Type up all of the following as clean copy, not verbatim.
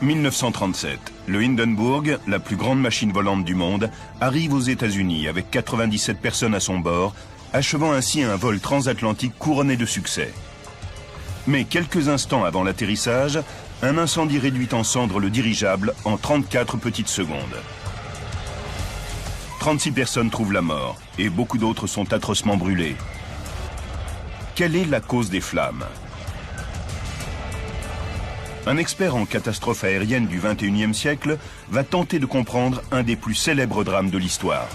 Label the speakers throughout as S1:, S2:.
S1: 1937, le Hindenburg, la plus grande machine volante du monde, arrive aux États-Unis avec 97 personnes à son bord, achevant ainsi un vol transatlantique couronné de succès. Mais quelques instants avant l'atterrissage, un incendie réduit en cendres le dirigeable en 34 petites secondes. 36 personnes trouvent la mort et beaucoup d'autres sont atrocement brûlées. Quelle est la cause des flammes ? Un expert en catastrophes aériennes du XXIe siècle va tenter de comprendre un des plus célèbres drames de l'histoire.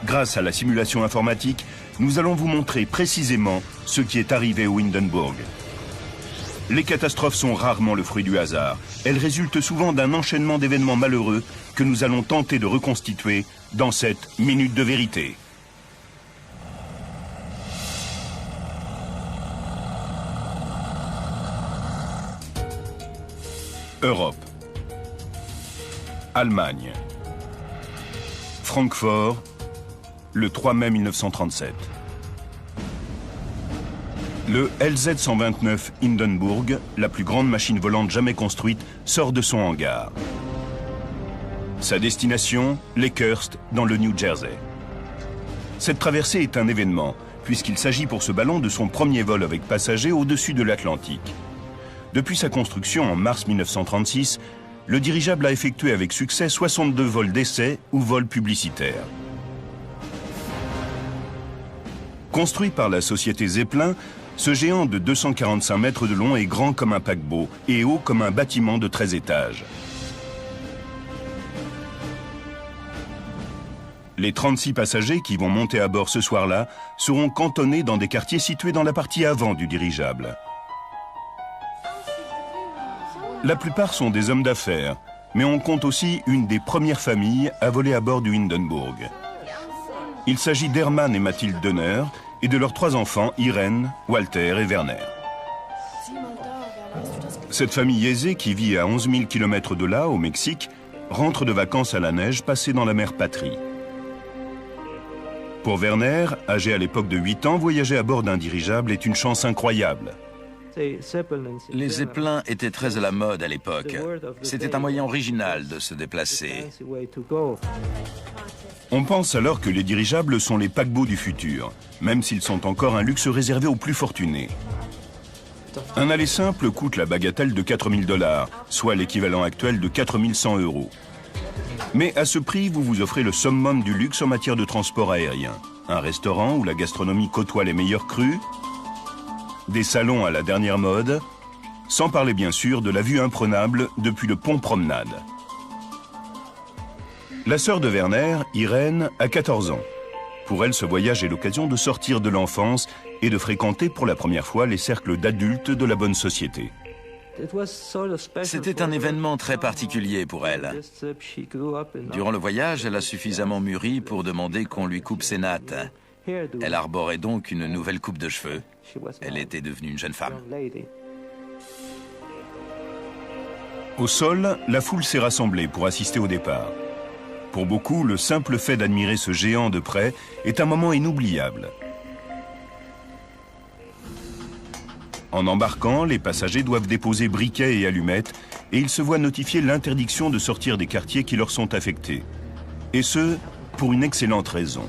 S1: Grâce à la simulation informatique, nous allons vous montrer précisément ce qui est arrivé au Hindenburg. Les catastrophes sont rarement le fruit du hasard. Elles résultent souvent d'un enchaînement d'événements malheureux que nous allons tenter de reconstituer dans cette Minute de vérité. Europe. Allemagne. Francfort, le 3 mai 1937. Le LZ-129 Hindenburg, la plus grande machine volante jamais construite, sort de son hangar. Sa destination, Lakehurst, dans le New Jersey. Cette traversée est un événement, puisqu'il s'agit pour ce ballon de son premier vol avec passagers au-dessus de l'Atlantique. Depuis sa construction en mars 1936, le dirigeable a effectué avec succès 62 vols d'essai ou vols publicitaires. Construit par la société Zeppelin, ce géant de 245 mètres de long est grand comme un paquebot et haut comme un bâtiment de 13 étages. Les 36 passagers qui vont monter à bord ce soir-là seront cantonnés dans des quartiers situés dans la partie avant du dirigeable. La plupart sont des hommes d'affaires, mais on compte aussi une des premières familles à voler à bord du Hindenburg. Il s'agit d'Hermann et Mathilde Donner et de leurs 3 enfants, Irène, Walter et Werner. Cette famille aisée qui vit à 11 000 km de là, au Mexique, rentre de vacances à la neige passée dans la mer Patrie. Pour Werner, âgé à l'époque de 8 ans, voyager à bord d'un dirigeable est une chance incroyable.
S2: Les Zeppelins étaient très à la mode à l'époque. C'était un moyen original de se déplacer.
S1: On pense alors que les dirigeables sont les paquebots du futur, même s'ils sont encore un luxe réservé aux plus fortunés. Un aller simple coûte la bagatelle de 4 000 $, soit l'équivalent actuel de 4 100 €. Mais à ce prix, vous vous offrez le summum du luxe en matière de transport aérien. Un restaurant où la gastronomie côtoie les meilleurs crus, des salons à la dernière mode, sans parler bien sûr de la vue imprenable depuis le pont Promenade. La sœur de Werner, Irène, a 14 ans. Pour elle, ce voyage est l'occasion de sortir de l'enfance et de fréquenter pour la première fois les cercles d'adultes de la bonne société.
S2: C'était un événement très particulier pour elle. Durant le voyage, elle a suffisamment mûri pour demander qu'on lui coupe ses nattes. Elle arborait donc une nouvelle coupe de cheveux. Elle était devenue une jeune femme.
S1: Au sol, la foule s'est rassemblée pour assister au départ. Pour beaucoup, le simple fait d'admirer ce géant de près est un moment inoubliable. En embarquant, les passagers doivent déposer briquets et allumettes et ils se voient notifier l'interdiction de sortir des quartiers qui leur sont affectés. Et ce, pour une excellente raison.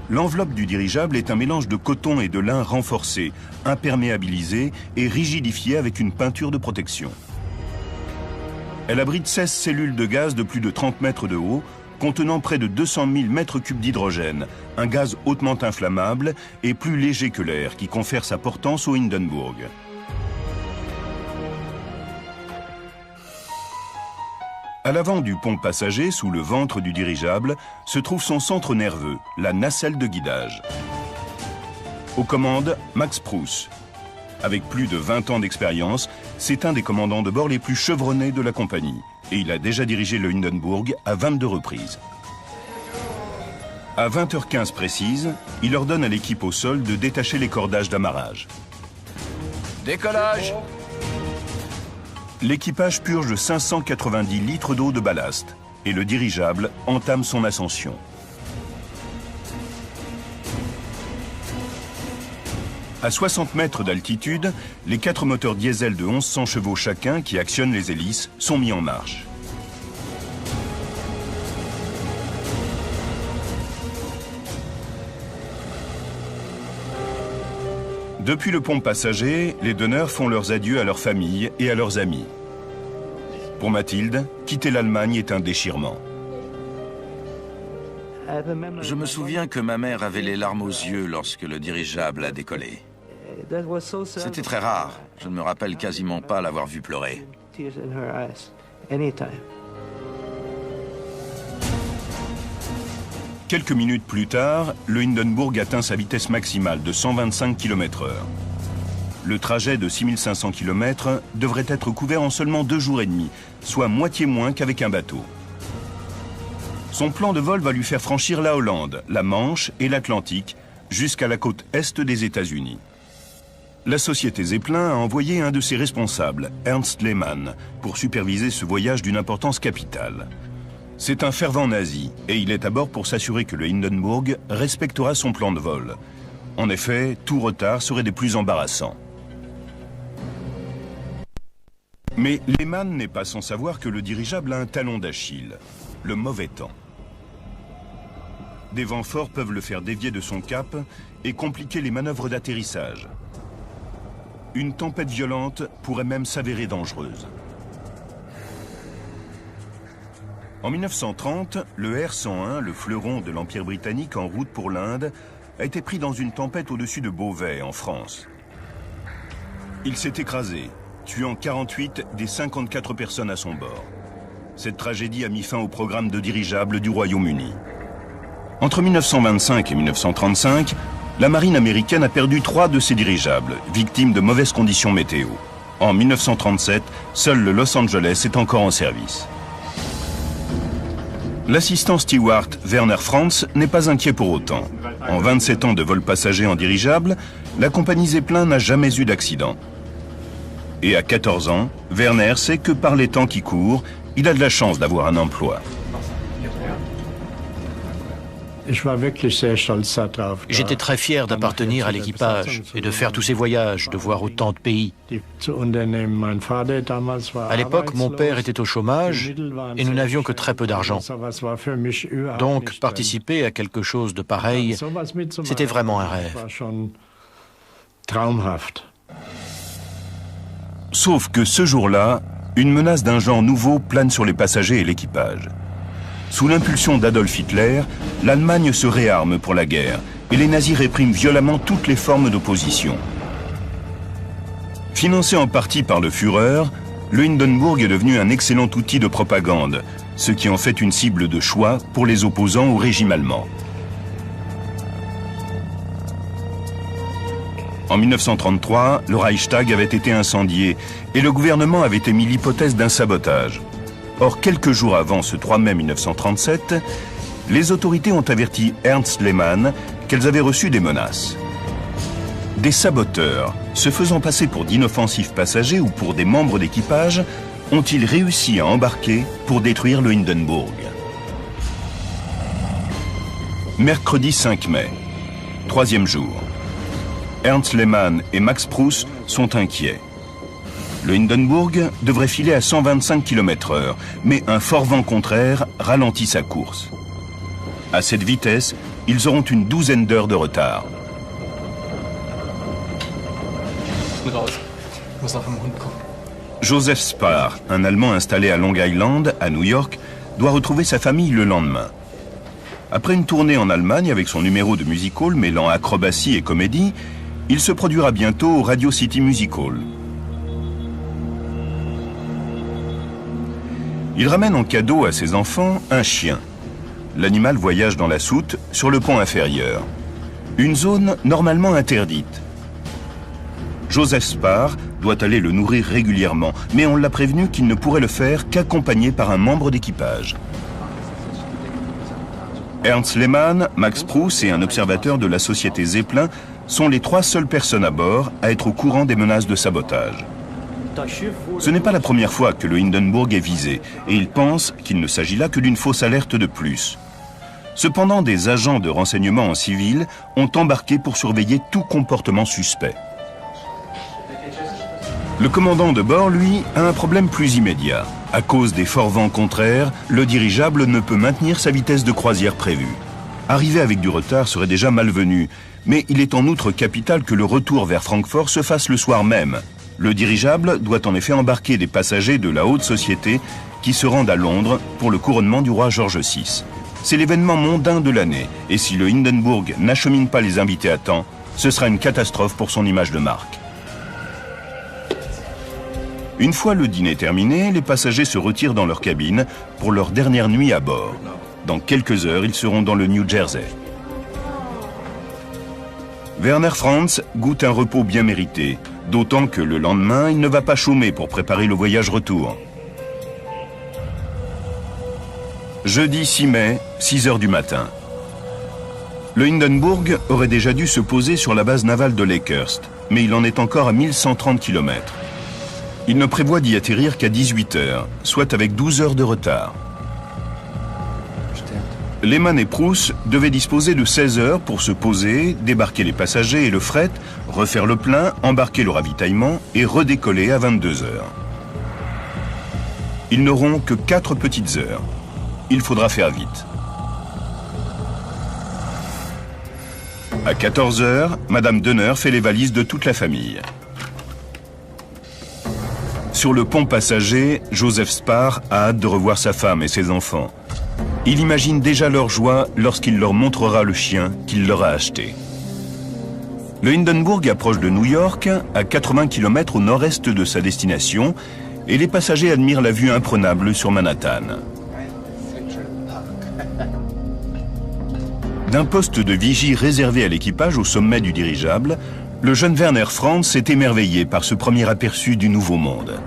S1: L'enveloppe du dirigeable est un mélange de coton et de lin renforcé, imperméabilisé et rigidifié avec une peinture de protection. Elle abrite 16 cellules de gaz de plus de 30 mètres de haut, contenant près de 200 000 mètres cubes d'hydrogène, un gaz hautement inflammable et plus léger que l'air qui confère sa portance au Hindenburg. À l'avant du pont passager, sous le ventre du dirigeable, se trouve son centre nerveux, la nacelle de guidage. Aux commandes, Max Prouss. Avec plus de 20 ans d'expérience, c'est un des commandants de bord les plus chevronnés de la compagnie. Et il a déjà dirigé le Hindenburg à 22 reprises. À 20h15 précise, il ordonne à l'équipe au sol de détacher les cordages d'amarrage.
S2: Décollage!
S1: L'équipage purge 590 litres d'eau de ballast et le dirigeable entame son ascension. À 60 mètres d'altitude, les 4 moteurs diesel de 1100 chevaux chacun qui actionnent les hélices sont mis en marche. Depuis le pont passager, les donneurs font leurs adieux à leurs familles et à leurs amis. Pour Mathilde, quitter l'Allemagne est un déchirement.
S2: Je me souviens que ma mère avait les larmes aux yeux lorsque le dirigeable a décollé. C'était très rare. Je ne me rappelle quasiment pas l'avoir vue pleurer.
S1: Quelques minutes plus tard, le Hindenburg atteint sa vitesse maximale de 125 km/h. Le trajet de 6500 km devrait être couvert en seulement 2 jours et demi, soit moitié moins qu'avec un bateau. Son plan de vol va lui faire franchir la Hollande, la Manche et l'Atlantique, jusqu'à la côte est des États-Unis. La société Zeppelin a envoyé un de ses responsables, Ernst Lehmann, pour superviser ce voyage d'une importance capitale. C'est un fervent nazi, et il est à bord pour s'assurer que le Hindenburg respectera son plan de vol. En effet, tout retard serait des plus embarrassants. Mais Lehmann n'est pas sans savoir que le dirigeable a un talon d'Achille, le mauvais temps. Des vents forts peuvent le faire dévier de son cap et compliquer les manœuvres d'atterrissage. Une tempête violente pourrait même s'avérer dangereuse. En 1930, le R-101, le fleuron de l'Empire britannique en route pour l'Inde, a été pris dans une tempête au-dessus de Beauvais, en France. Il s'est écrasé, tuant 48 des 54 personnes à son bord. Cette tragédie a mis fin au programme de dirigeables du Royaume-Uni. Entre 1925 et 1935, la marine américaine a perdu 3 de ses dirigeables, victimes de mauvaises conditions météo. En 1937, seul le Los Angeles est encore en service. L'assistant steward Werner Franz n'est pas inquiet pour autant. En 27 ans de vol passager en dirigeable, la compagnie Zeppelin n'a jamais eu d'accident. Et à 14 ans, Werner sait que par les temps qui courent, il a de la chance d'avoir un emploi.
S3: J'étais très fier d'appartenir à l'équipage et de faire tous ces voyages, de voir autant de pays. À l'époque, mon père était au chômage et nous n'avions que très peu d'argent. Donc, participer à quelque chose de pareil, c'était vraiment un rêve.
S1: Sauf que ce jour-là, une menace d'un genre nouveau plane sur les passagers et l'équipage. Sous l'impulsion d'Adolf Hitler, l'Allemagne se réarme pour la guerre et les nazis répriment violemment toutes les formes d'opposition. Financé en partie par le Führer, le Hindenburg est devenu un excellent outil de propagande, ce qui en fait une cible de choix pour les opposants au régime allemand. En 1933, le Reichstag avait été incendié et le gouvernement avait émis l'hypothèse d'un sabotage. Or, quelques jours avant ce 3 mai 1937, les autorités ont averti Ernst Lehmann qu'elles avaient reçu des menaces. Des saboteurs, se faisant passer pour d'inoffensifs passagers ou pour des membres d'équipage, ont-ils réussi à embarquer pour détruire le Hindenburg. Mercredi 5 mai, 3e jour. Ernst Lehmann et Max Pruss sont inquiets. Le Hindenburg devrait filer à 125 km/h, mais un fort vent contraire ralentit sa course. À cette vitesse, ils auront une 12aine d'heures de retard. Joseph Spar, un Allemand installé à Long Island, à New York, doit retrouver sa famille le lendemain. Après une tournée en Allemagne avec son numéro de music hall mêlant acrobatie et comédie, il se produira bientôt au Radio City Music Hall. Il ramène en cadeau à ses enfants un chien. L'animal voyage dans la soute sur le pont inférieur. Une zone normalement interdite. Joseph Spar doit aller le nourrir régulièrement, mais on l'a prévenu qu'il ne pourrait le faire qu'accompagné par un membre d'équipage. Ernst Lehmann, Max Pruss et un observateur de la société Zeppelin sont les 3 seules personnes à bord à être au courant des menaces de sabotage. Ce n'est pas la première fois que le Hindenburg est visé, et ils pensent qu'il ne s'agit là que d'une fausse alerte de plus. Cependant, des agents de renseignement en civil ont embarqué pour surveiller tout comportement suspect. Le commandant de bord, lui, a un problème plus immédiat. À cause des forts vents contraires, le dirigeable ne peut maintenir sa vitesse de croisière prévue. Arriver avec du retard serait déjà malvenu, mais il est en outre capital que le retour vers Francfort se fasse le soir même. Le dirigeable doit en effet embarquer des passagers de la haute société qui se rendent à Londres pour le couronnement du roi George VI. C'est l'événement mondain de l'année, et si le Hindenburg n'achemine pas les invités à temps, ce sera une catastrophe pour son image de marque. Une fois le dîner terminé, les passagers se retirent dans leur cabine pour leur dernière nuit à bord. Dans quelques heures, ils seront dans le New Jersey. Werner Franz goûte un repos bien mérité, d'autant que le lendemain, il ne va pas chômer pour préparer le voyage retour. Jeudi 6 mai, 6 heures du matin. Le Hindenburg aurait déjà dû se poser sur la base navale de Lakehurst, mais il en est encore à 1130 km. Il ne prévoit d'y atterrir qu'à 18 heures, soit avec 12 heures de retard. Lehmann et Prouss devaient disposer de 16 heures pour se poser, débarquer les passagers et le fret, refaire le plein, embarquer le ravitaillement et redécoller à 22 heures. Ils n'auront que 4 petites heures. Il faudra faire vite. À 14 heures, Madame Denner fait les valises de toute la famille. Sur le pont passager, Joseph Spar a hâte de revoir sa femme et ses enfants. Il imagine déjà leur joie lorsqu'il leur montrera le chien qu'il leur a acheté. Le Hindenburg approche de New York, à 80 km au nord-est de sa destination, et les passagers admirent la vue imprenable sur Manhattan. D'un poste de vigie réservé à l'équipage au sommet du dirigeable, le jeune Werner Franz s'est émerveillé par ce premier aperçu du Nouveau Monde.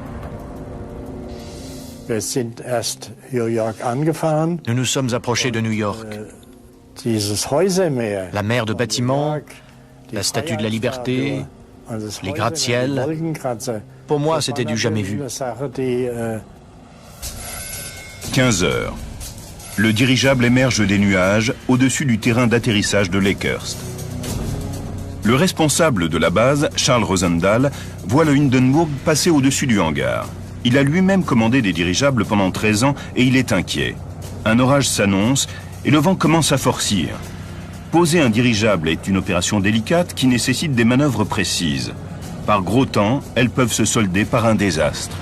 S3: Nous nous sommes approchés de New York. La mer de bâtiments, la Statue de la Liberté, les gratte-ciels. Pour moi, c'était du jamais vu.
S1: 15 heures. Le dirigeable émerge des nuages au-dessus du terrain d'atterrissage de Lakehurst. Le responsable de la base, Charles Rosendahl, voit le Hindenburg passer au-dessus du hangar. Il a lui-même commandé des dirigeables pendant 13 ans et il est inquiet. Un orage s'annonce et le vent commence à forcir. Poser un dirigeable est une opération délicate qui nécessite des manœuvres précises. Par gros temps, elles peuvent se solder par un désastre.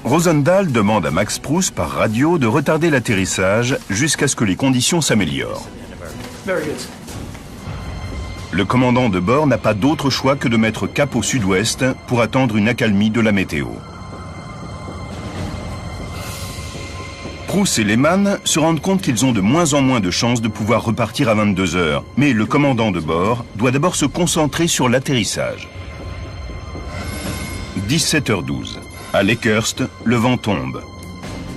S1: Rosendahl demande à Max Prouss par radio de retarder l'atterrissage jusqu'à ce que les conditions s'améliorent. Le commandant de bord n'a pas d'autre choix que de mettre cap au sud-ouest pour attendre une accalmie de la météo. Prouss et Lehmann se rendent compte qu'ils ont de moins en moins de chances de pouvoir repartir à 22 heures, mais le commandant de bord doit d'abord se concentrer sur l'atterrissage. 17h12. À Lakehurst, le vent tombe.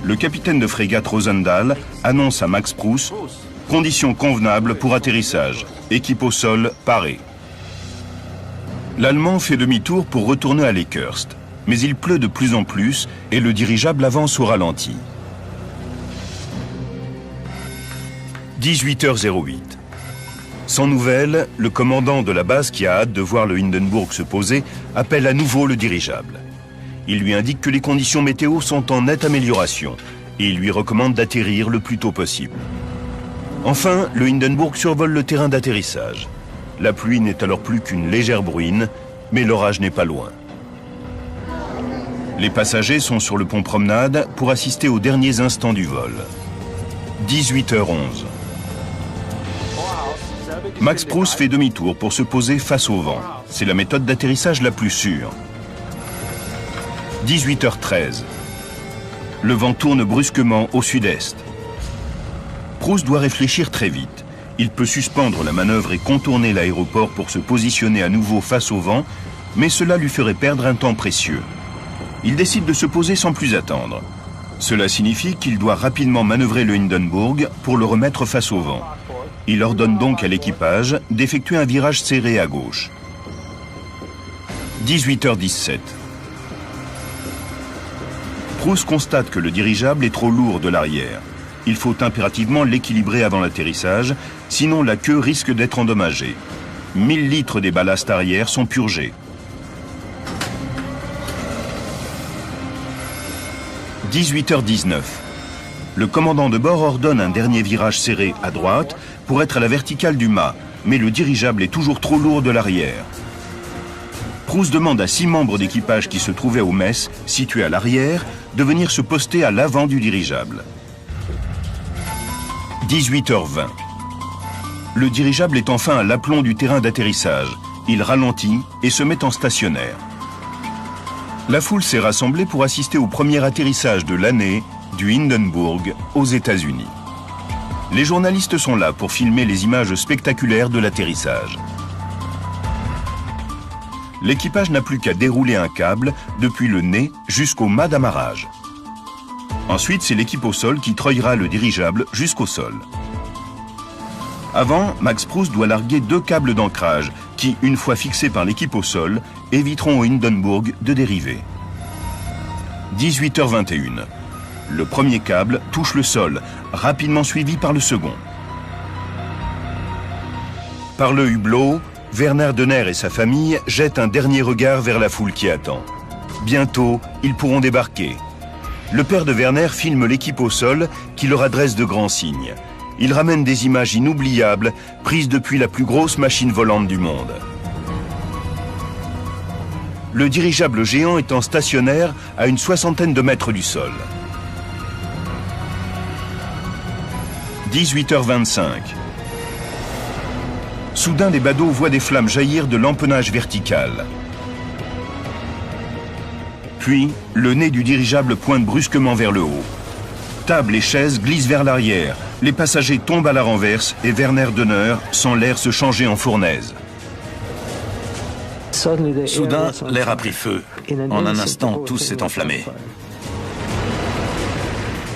S1: Le capitaine de frégate Rosendahl annonce à Max Prouss « Conditions convenables pour atterrissage. Équipe au sol, parée ». L'Allemand fait demi-tour pour retourner à Lakehurst. Mais il pleut de plus en plus et le dirigeable avance au ralenti. 18h08. Sans nouvelles, le commandant de la base qui a hâte de voir le Hindenburg se poser appelle à nouveau le dirigeable. Il lui indique que les conditions météo sont en nette amélioration et il lui recommande d'atterrir le plus tôt possible. Enfin, le Hindenburg survole le terrain d'atterrissage. La pluie n'est alors plus qu'une légère bruine, mais l'orage n'est pas loin. Les passagers sont sur le pont Promenade pour assister aux derniers instants du vol. 18h11. Max Prouss fait demi-tour pour se poser face au vent. C'est la méthode d'atterrissage la plus sûre. 18h13. Le vent tourne brusquement au sud-est. Prouss doit réfléchir très vite. Il peut suspendre la manœuvre et contourner l'aéroport pour se positionner à nouveau face au vent, mais cela lui ferait perdre un temps précieux. Il décide de se poser sans plus attendre. Cela signifie qu'il doit rapidement manœuvrer le Hindenburg pour le remettre face au vent. Il ordonne donc à l'équipage d'effectuer un virage serré à gauche. 18h17. Proust constate que le dirigeable est trop lourd de l'arrière. Il faut impérativement l'équilibrer avant l'atterrissage, sinon la queue risque d'être endommagée. 1000 litres des ballasts arrière sont purgés. 18h19. Le commandant de bord ordonne un dernier virage serré à droite pour être à la verticale du mât, mais le dirigeable est toujours trop lourd de l'arrière. Proust demande à 6 membres d'équipage qui se trouvaient au mess, situés à l'arrière, de venir se poster à l'avant du dirigeable. 18h20. Le dirigeable est enfin à l'aplomb du terrain d'atterrissage. Il ralentit et se met en stationnaire. La foule s'est rassemblée pour assister au premier atterrissage de l'année du Hindenburg aux États-Unis. Les journalistes sont là pour filmer les images spectaculaires de l'atterrissage. L'équipage n'a plus qu'à dérouler un câble depuis le nez jusqu'au mât d'amarrage. Ensuite, c'est l'équipe au sol qui treuillera le dirigeable jusqu'au sol. Avant, Max Proust doit larguer 2 câbles d'ancrage qui, une fois fixés par l'équipe au sol, éviteront au Hindenburg de dériver. 18h21. Le premier câble touche le sol, rapidement suivi par le second. Par le hublot, Werner Donner et sa famille jettent un dernier regard vers la foule qui attend. Bientôt, ils pourront débarquer. Le père de Werner filme l'équipe au sol qui leur adresse de grands signes. Il ramène des images inoubliables prises depuis la plus grosse machine volante du monde. Le dirigeable géant étant stationnaire à une 60aine de mètres du sol. 18h25. Soudain, les badauds voient des flammes jaillir de l'empennage vertical. Puis, le nez du dirigeable pointe brusquement vers le haut. Tables et chaises glissent vers l'arrière. Les passagers tombent à la renverse et Werner Donner sent l'air se changer en fournaise.
S2: Soudain, l'air a pris feu. En un instant, tout s'est enflammé.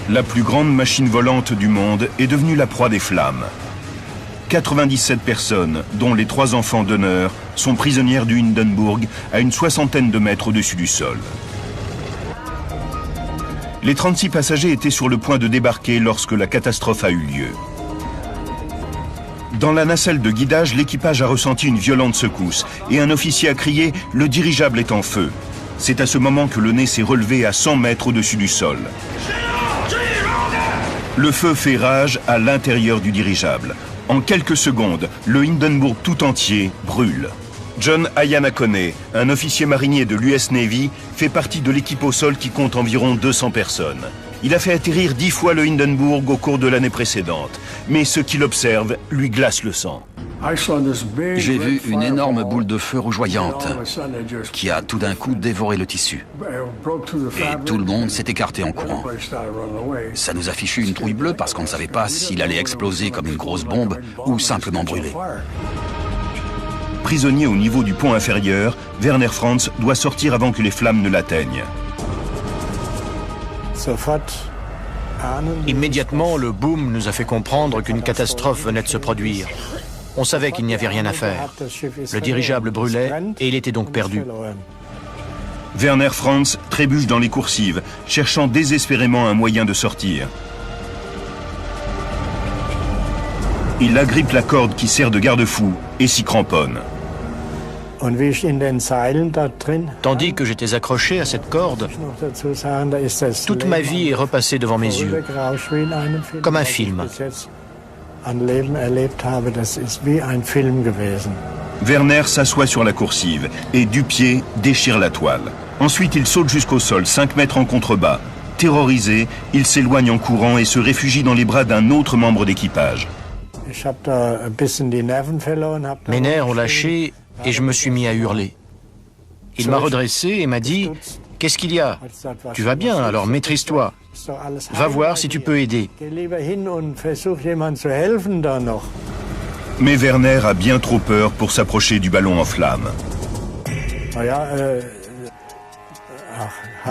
S1: La plus grande machine volante du monde est devenue la proie des flammes. 97 personnes, dont les 3 enfants d'honneur, sont prisonnières du Hindenburg à une 60aine de mètres au-dessus du sol. Les 36 passagers étaient sur le point de débarquer lorsque la catastrophe a eu lieu. Dans la nacelle de guidage, l'équipage a ressenti une violente secousse et un officier a crié « Le dirigeable est en feu ». C'est à ce moment que le nez s'est relevé à 100 mètres au-dessus du sol. Le feu fait rage à l'intérieur du dirigeable. En quelques secondes, le Hindenburg tout entier brûle. John Ayanakone, un officier marinier de l'US Navy, fait partie de l'équipe au sol qui compte environ 200 personnes. Il a fait atterrir 10 fois le Hindenburg au cours de l'année précédente, mais ce qu'il observe lui glace le sang.
S4: J'ai vu une énorme boule de feu rougeoyante qui a tout d'un coup dévoré le tissu. Et tout le monde s'est écarté en courant. Ça nous a fichu une trouille bleue parce qu'on ne savait pas s'il allait exploser comme une grosse bombe ou simplement brûler.
S1: Prisonnier au niveau du pont inférieur, Werner Franz doit sortir avant que les flammes ne l'atteignent.
S3: Immédiatement, le boom nous a fait comprendre qu'une catastrophe venait de se produire. On savait qu'il n'y avait rien à faire. Le dirigeable brûlait et il était donc perdu.
S1: Werner Franz trébuche dans les coursives, cherchant désespérément un moyen de sortir. Il agrippe la corde qui sert de garde-fou et s'y cramponne.
S3: Tandis que j'étais accroché à cette corde, toute ma vie est repassée devant mes yeux, comme un film.
S1: Werner s'assoit sur la coursive et du pied déchire la toile. Ensuite, il saute jusqu'au sol, 5 mètres en contrebas. Terrorisé, il s'éloigne en courant et se réfugie dans les bras d'un autre membre d'équipage.
S3: Mes nerfs ont lâché et je me suis mis à hurler. Il m'a redressé et m'a dit « Qu'est-ce qu'il y a? Tu vas bien, alors maîtrise-toi. Va voir si tu peux aider. »
S1: Mais Werner a bien trop peur pour s'approcher du ballon en flammes.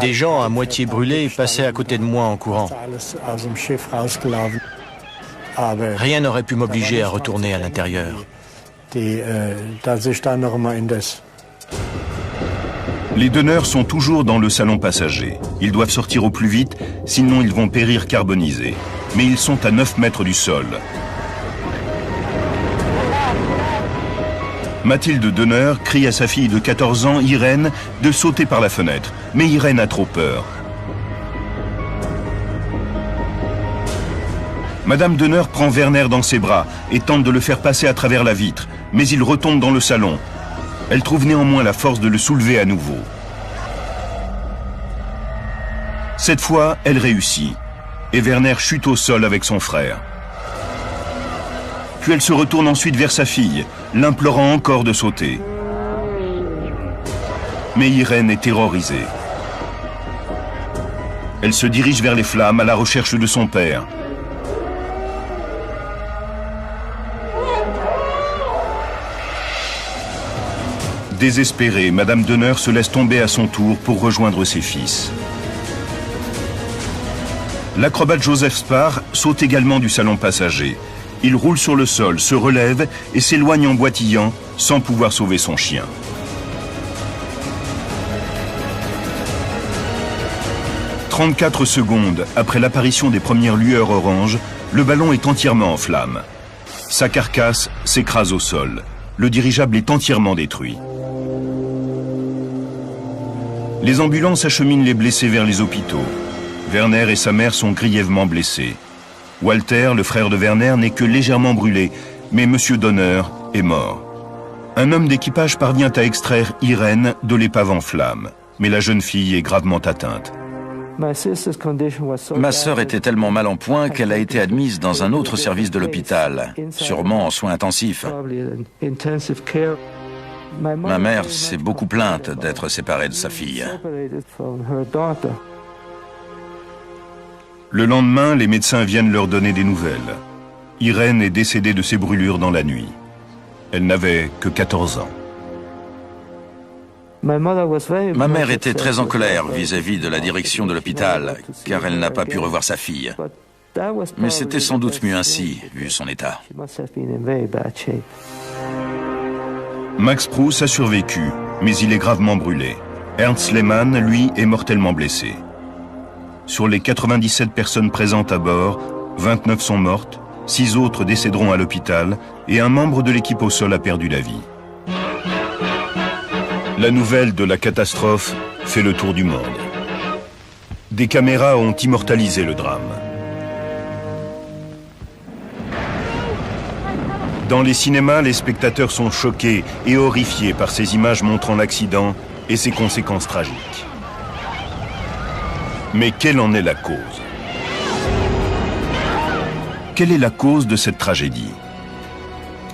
S3: Des gens à moitié brûlés passaient à côté de moi en courant. Rien n'aurait pu m'obliger à retourner à l'intérieur.
S1: Les donneurs sont toujours dans le salon passager. Ils doivent sortir au plus vite, sinon ils vont périr carbonisés. Mais ils sont à 9 mètres du sol. Mathilde Donner crie à sa fille de 14 ans, Irène, de sauter par la fenêtre. Mais Irène a trop peur. Madame Donner prend Werner dans ses bras et tente de le faire passer à travers la vitre. Mais il retombe dans le salon. Elle trouve néanmoins la force de le soulever à nouveau. Cette fois, elle réussit. Et Werner chute au sol avec son frère. Puis elle se retourne ensuite vers sa fille, l'implorant encore de sauter. Mais Irène est terrorisée. Elle se dirige vers les flammes à la recherche de son père. Désespérée, Madame Donner se laisse tomber à son tour pour rejoindre ses fils. L'acrobate Joseph Spar saute également du salon passager. Il roule sur le sol, se relève et s'éloigne en boitillant sans pouvoir sauver son chien. « 34 secondes après l'apparition des premières lueurs oranges, le ballon est entièrement en flammes. Sa carcasse s'écrase au sol. Le dirigeable est entièrement détruit. Les ambulances acheminent les blessés vers les hôpitaux. Werner et sa mère sont grièvement blessés. Walter, le frère de Werner, n'est que légèrement brûlé, mais M. Donner est mort. Un homme d'équipage parvient à extraire Irène de l'épave en flammes, mais la jeune fille est gravement atteinte.
S2: Ma sœur était tellement mal en point qu'elle a été admise dans un autre service de l'hôpital, sûrement en soins intensifs. Ma mère s'est beaucoup plainte d'être séparée de sa fille.
S1: Le lendemain, les médecins viennent leur donner des nouvelles. Irène est décédée de ses brûlures dans la nuit. Elle n'avait que 14 ans.
S2: Ma mère était très en colère vis-à-vis de la direction de l'hôpital, car elle n'a pas pu revoir sa fille. Mais c'était sans doute mieux ainsi, vu son état.
S1: Max Prouss a survécu, mais il est gravement brûlé. Ernst Lehmann, lui, est mortellement blessé. Sur les 97 personnes présentes à bord, 29 sont mortes, 6 autres décéderont à l'hôpital et un membre de l'équipe au sol a perdu la vie. La nouvelle de la catastrophe fait le tour du monde. Des caméras ont immortalisé le drame. Dans les cinémas, les spectateurs sont choqués et horrifiés par ces images montrant l'accident et ses conséquences tragiques. Mais quelle en est la cause? Quelle est la cause de cette tragédie?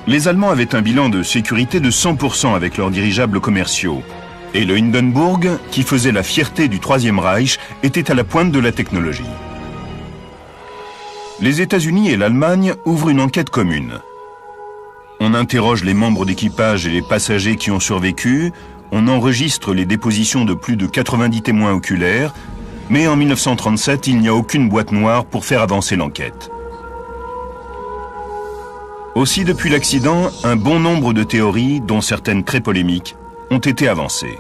S1: Les Allemands avaient un bilan de sécurité de 100% avec leurs dirigeables commerciaux. Et le Hindenburg, qui faisait la fierté du Troisième Reich, était à la pointe de la technologie. Les États-Unis et l'Allemagne ouvrent une enquête commune. On interroge les membres d'équipage et les passagers qui ont survécu, on enregistre les dépositions de plus de 90 témoins oculaires, mais en 1937, il n'y a aucune boîte noire pour faire avancer l'enquête. Aussi, depuis l'accident, un bon nombre de théories, dont certaines très polémiques, ont été avancées.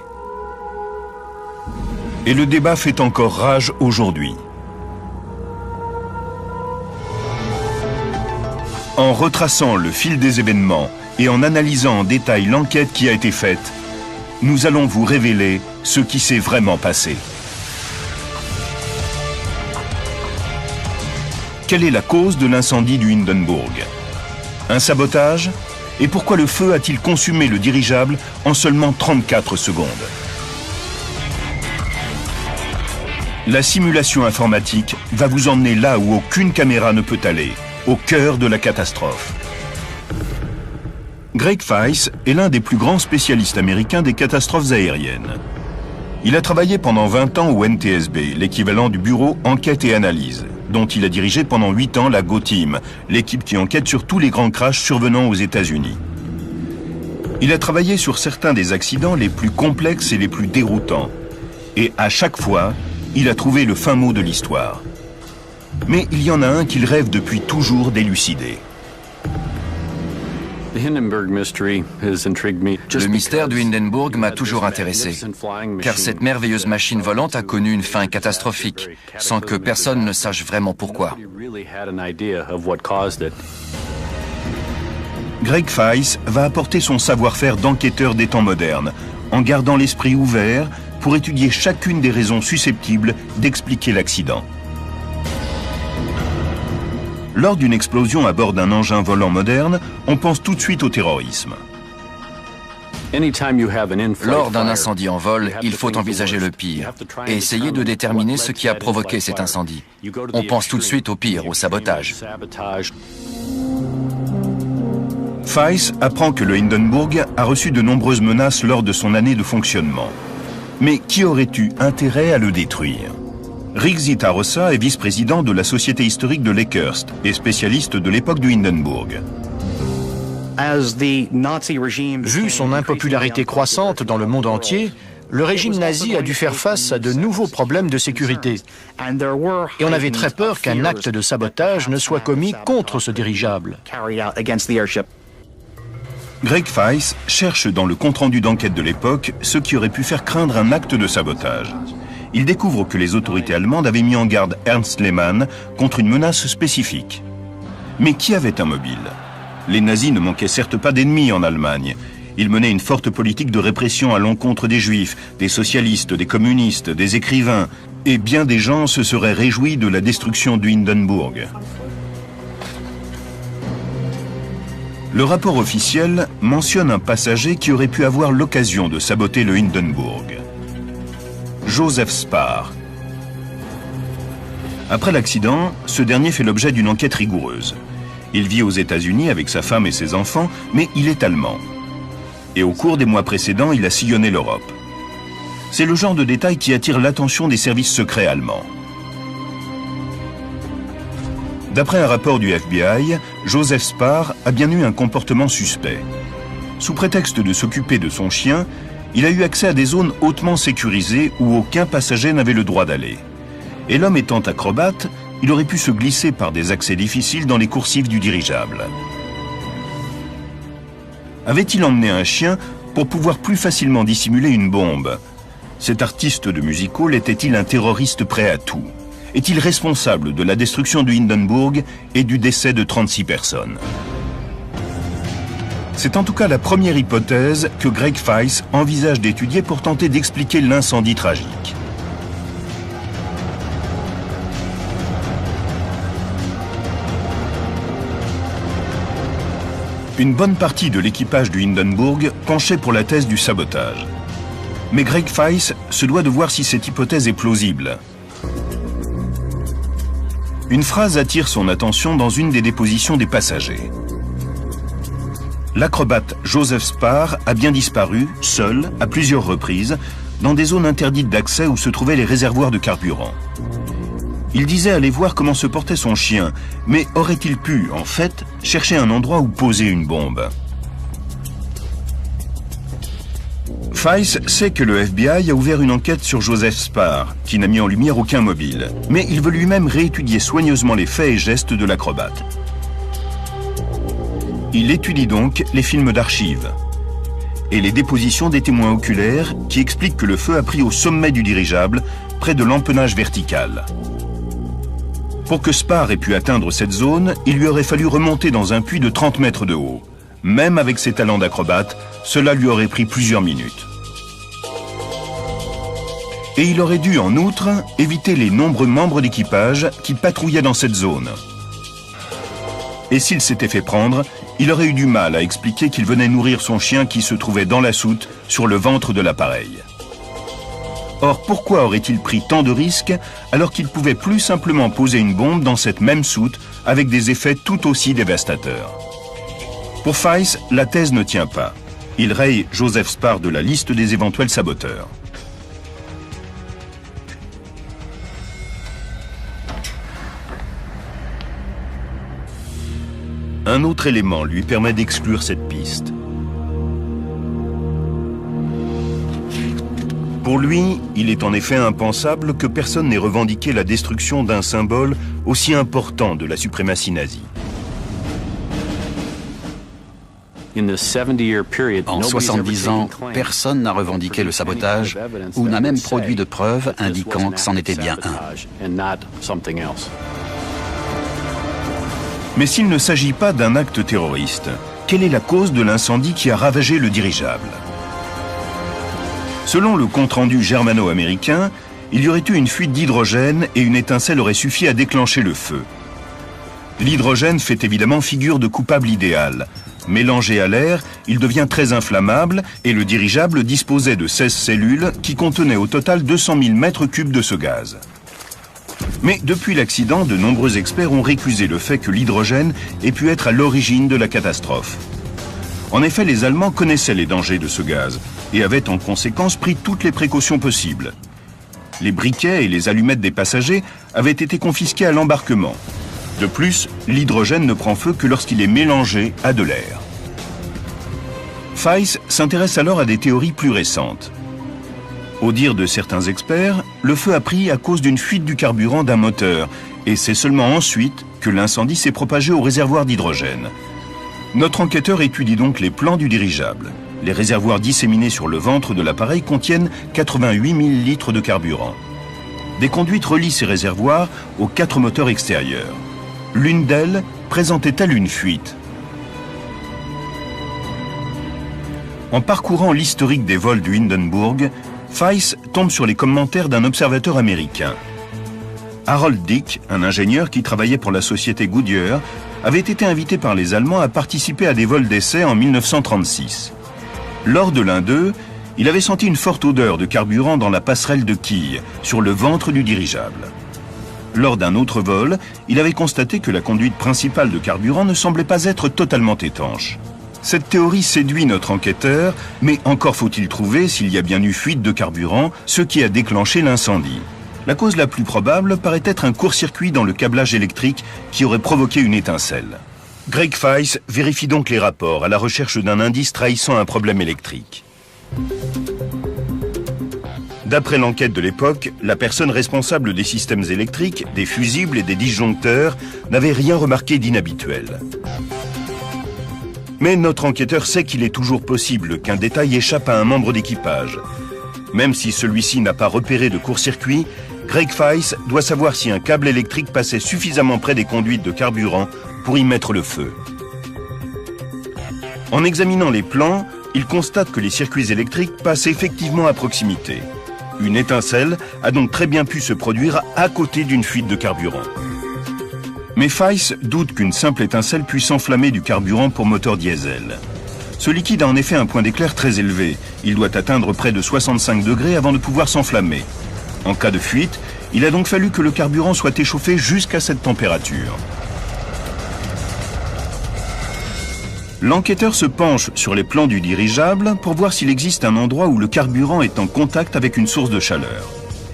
S1: Et le débat fait encore rage aujourd'hui. En retraçant le fil des événements et en analysant en détail l'enquête qui a été faite, nous allons vous révéler ce qui s'est vraiment passé. Quelle est la cause de l'incendie du Hindenburg? Un sabotage? Et pourquoi le feu a-t-il consumé le dirigeable en seulement 34 secondes? La simulation informatique va vous emmener là où aucune caméra ne peut aller, au cœur de la catastrophe. Greg Feiss est l'un des plus grands spécialistes américains des catastrophes aériennes. Il a travaillé pendant 20 ans au NTSB, l'équivalent du bureau Enquête et Analyse, dont il a dirigé pendant 8 ans la GoTeam, l'équipe qui enquête sur tous les grands crashs survenant aux États-Unis. Il a travaillé sur certains des accidents les plus complexes et les plus déroutants. Et à chaque fois, il a trouvé le fin mot de l'histoire. Mais il y en a un qu'il rêve depuis toujours d'élucider.
S2: Le mystère du Hindenburg m'a toujours intéressé, car cette merveilleuse machine volante a connu une fin catastrophique, sans que personne ne sache vraiment pourquoi.
S1: Greg Feiss va apporter son savoir-faire d'enquêteur des temps modernes, en gardant l'esprit ouvert pour étudier chacune des raisons susceptibles d'expliquer l'accident. Lors d'une explosion à bord d'un engin volant moderne, on pense tout de suite au terrorisme.
S2: Lors d'un incendie en vol, il faut envisager le pire et essayer de déterminer ce qui a provoqué cet incendie. On pense tout de suite au pire, au sabotage.
S1: Feiss apprend que le Hindenburg a reçu de nombreuses menaces lors de son année de fonctionnement. Mais qui aurait eu intérêt à le détruire? Rick Zitarossa est vice-président de la Société historique de Lakehurst et spécialiste de l'époque du Hindenburg.
S3: Vu son impopularité croissante dans le monde entier, le régime nazi a dû faire face à de nouveaux problèmes de sécurité. Et on avait très peur qu'un acte de sabotage ne soit commis contre ce dirigeable.
S1: Greg Feiss cherche dans le compte-rendu d'enquête de l'époque ce qui aurait pu faire craindre un acte de sabotage. Il découvre que les autorités allemandes avaient mis en garde Ernst Lehmann contre une menace spécifique. Mais qui avait un mobile? Les nazis ne manquaient certes pas d'ennemis en Allemagne. Ils menaient une forte politique de répression à l'encontre des juifs, des socialistes, des communistes, des écrivains. Et bien des gens se seraient réjouis de la destruction du Hindenburg. Le rapport officiel mentionne un passager qui aurait pu avoir l'occasion de saboter le Hindenburg. Joseph Spar. Après l'accident, ce dernier fait l'objet d'une enquête rigoureuse. Il vit aux États-Unis avec sa femme et ses enfants, mais il est allemand. Et au cours des mois précédents, il a sillonné l'Europe. C'est le genre de détail qui attire l'attention des services secrets allemands. D'après un rapport du FBI, Joseph Spar a bien eu un comportement suspect. Sous prétexte de s'occuper de son chien, il a eu accès à des zones hautement sécurisées où aucun passager n'avait le droit d'aller. Et l'homme étant acrobate, il aurait pu se glisser par des accès difficiles dans les coursives du dirigeable. Avait-il emmené un chien pour pouvoir plus facilement dissimuler une bombe? Cet artiste de music hall était-il un terroriste prêt à tout? Est-il responsable de la destruction du Hindenburg et du décès de 36 personnes? C'est en tout cas la première hypothèse que Greg Feiss envisage d'étudier pour tenter d'expliquer l'incendie tragique. Une bonne partie de l'équipage du Hindenburg penchait pour la thèse du sabotage. Mais Greg Feiss se doit de voir si cette hypothèse est plausible. Une phrase attire son attention dans une des dépositions des passagers. L'acrobate Joseph Spar a bien disparu, seul, à plusieurs reprises, dans des zones interdites d'accès où se trouvaient les réservoirs de carburant. Il disait aller voir comment se portait son chien, mais aurait-il pu, en fait, chercher un endroit où poser une bombe? Feiss sait que le FBI a ouvert une enquête sur Joseph Spar, qui n'a mis en lumière aucun mobile, mais il veut lui-même réétudier soigneusement les faits et gestes de l'acrobate. Il étudie donc les films d'archives et les dépositions des témoins oculaires qui expliquent que le feu a pris au sommet du dirigeable, près de l'empennage vertical. Pour que Spar ait pu atteindre cette zone, il lui aurait fallu remonter dans un puits de 30 mètres de haut. Même avec ses talents d'acrobate, cela lui aurait pris plusieurs minutes. Et il aurait dû, en outre, éviter les nombreux membres d'équipage qui patrouillaient dans cette zone. Et s'il s'était fait prendre, il aurait eu du mal à expliquer qu'il venait nourrir son chien qui se trouvait dans la soute, sur le ventre de l'appareil. Or, pourquoi aurait-il pris tant de risques alors qu'il pouvait plus simplement poser une bombe dans cette même soute avec des effets tout aussi dévastateurs? Pour Feiss, la thèse ne tient pas. Il raye Joseph Spar de la liste des éventuels saboteurs. Un autre élément lui permet d'exclure cette piste. Pour lui, il est en effet impensable que personne n'ait revendiqué la destruction d'un symbole aussi important de la suprématie nazie.
S4: En 70 ans, personne n'a revendiqué le sabotage ou n'a même produit de preuves indiquant que c'en était bien un.
S1: Mais s'il ne s'agit pas d'un acte terroriste, quelle est la cause de l'incendie qui a ravagé le dirigeable? Selon le compte-rendu germano-américain, il y aurait eu une fuite d'hydrogène et une étincelle aurait suffi à déclencher le feu. L'hydrogène fait évidemment figure de coupable idéal. Mélangé à l'air, il devient très inflammable et le dirigeable disposait de 16 cellules qui contenaient au total 200 000 mètres cubes de ce gaz. Mais depuis l'accident, de nombreux experts ont récusé le fait que l'hydrogène ait pu être à l'origine de la catastrophe. En effet, les Allemands connaissaient les dangers de ce gaz et avaient en conséquence pris toutes les précautions possibles. Les briquets et les allumettes des passagers avaient été confisqués à l'embarquement. De plus, l'hydrogène ne prend feu que lorsqu'il est mélangé à de l'air. Feiss s'intéresse alors à des théories plus récentes. Au dire de certains experts, le feu a pris à cause d'une fuite du carburant d'un moteur, et c'est seulement ensuite que l'incendie s'est propagé au réservoir d'hydrogène. Notre enquêteur étudie donc les plans du dirigeable. Les réservoirs disséminés sur le ventre de l'appareil contiennent 88 000 litres de carburant. Des conduites relient ces réservoirs aux 4 moteurs extérieurs. L'une d'elles présentait-elle une fuite? En parcourant l'historique des vols du Hindenburg, Feiss tombe sur les commentaires d'un observateur américain. Harold Dick, un ingénieur qui travaillait pour la société Goodyear, avait été invité par les Allemands à participer à des vols d'essai en 1936. Lors de l'un d'eux, il avait senti une forte odeur de carburant dans la passerelle de quilles, sur le ventre du dirigeable. Lors d'un autre vol, il avait constaté que la conduite principale de carburant ne semblait pas être totalement étanche. Cette théorie séduit notre enquêteur, mais encore faut-il trouver, s'il y a bien eu fuite de carburant, ce qui a déclenché l'incendie. La cause la plus probable paraît être un court-circuit dans le câblage électrique qui aurait provoqué une étincelle. Greg Feiss vérifie donc les rapports à la recherche d'un indice trahissant un problème électrique. D'après l'enquête de l'époque, la personne responsable des systèmes électriques, des fusibles et des disjoncteurs n'avait rien remarqué d'inhabituel. Mais notre enquêteur sait qu'il est toujours possible qu'un détail échappe à un membre d'équipage. Même si celui-ci n'a pas repéré de court-circuit, Greg Feiss doit savoir si un câble électrique passait suffisamment près des conduites de carburant pour y mettre le feu. En examinant les plans, il constate que les circuits électriques passent effectivement à proximité. Une étincelle a donc très bien pu se produire à côté d'une fuite de carburant. Mais Feiss doute qu'une simple étincelle puisse enflammer du carburant pour moteur diesel. Ce liquide a en effet un point d'éclair très élevé. Il doit atteindre près de 65 degrés avant de pouvoir s'enflammer. En cas de fuite, il a donc fallu que le carburant soit échauffé jusqu'à cette température. L'enquêteur se penche sur les plans du dirigeable pour voir s'il existe un endroit où le carburant est en contact avec une source de chaleur.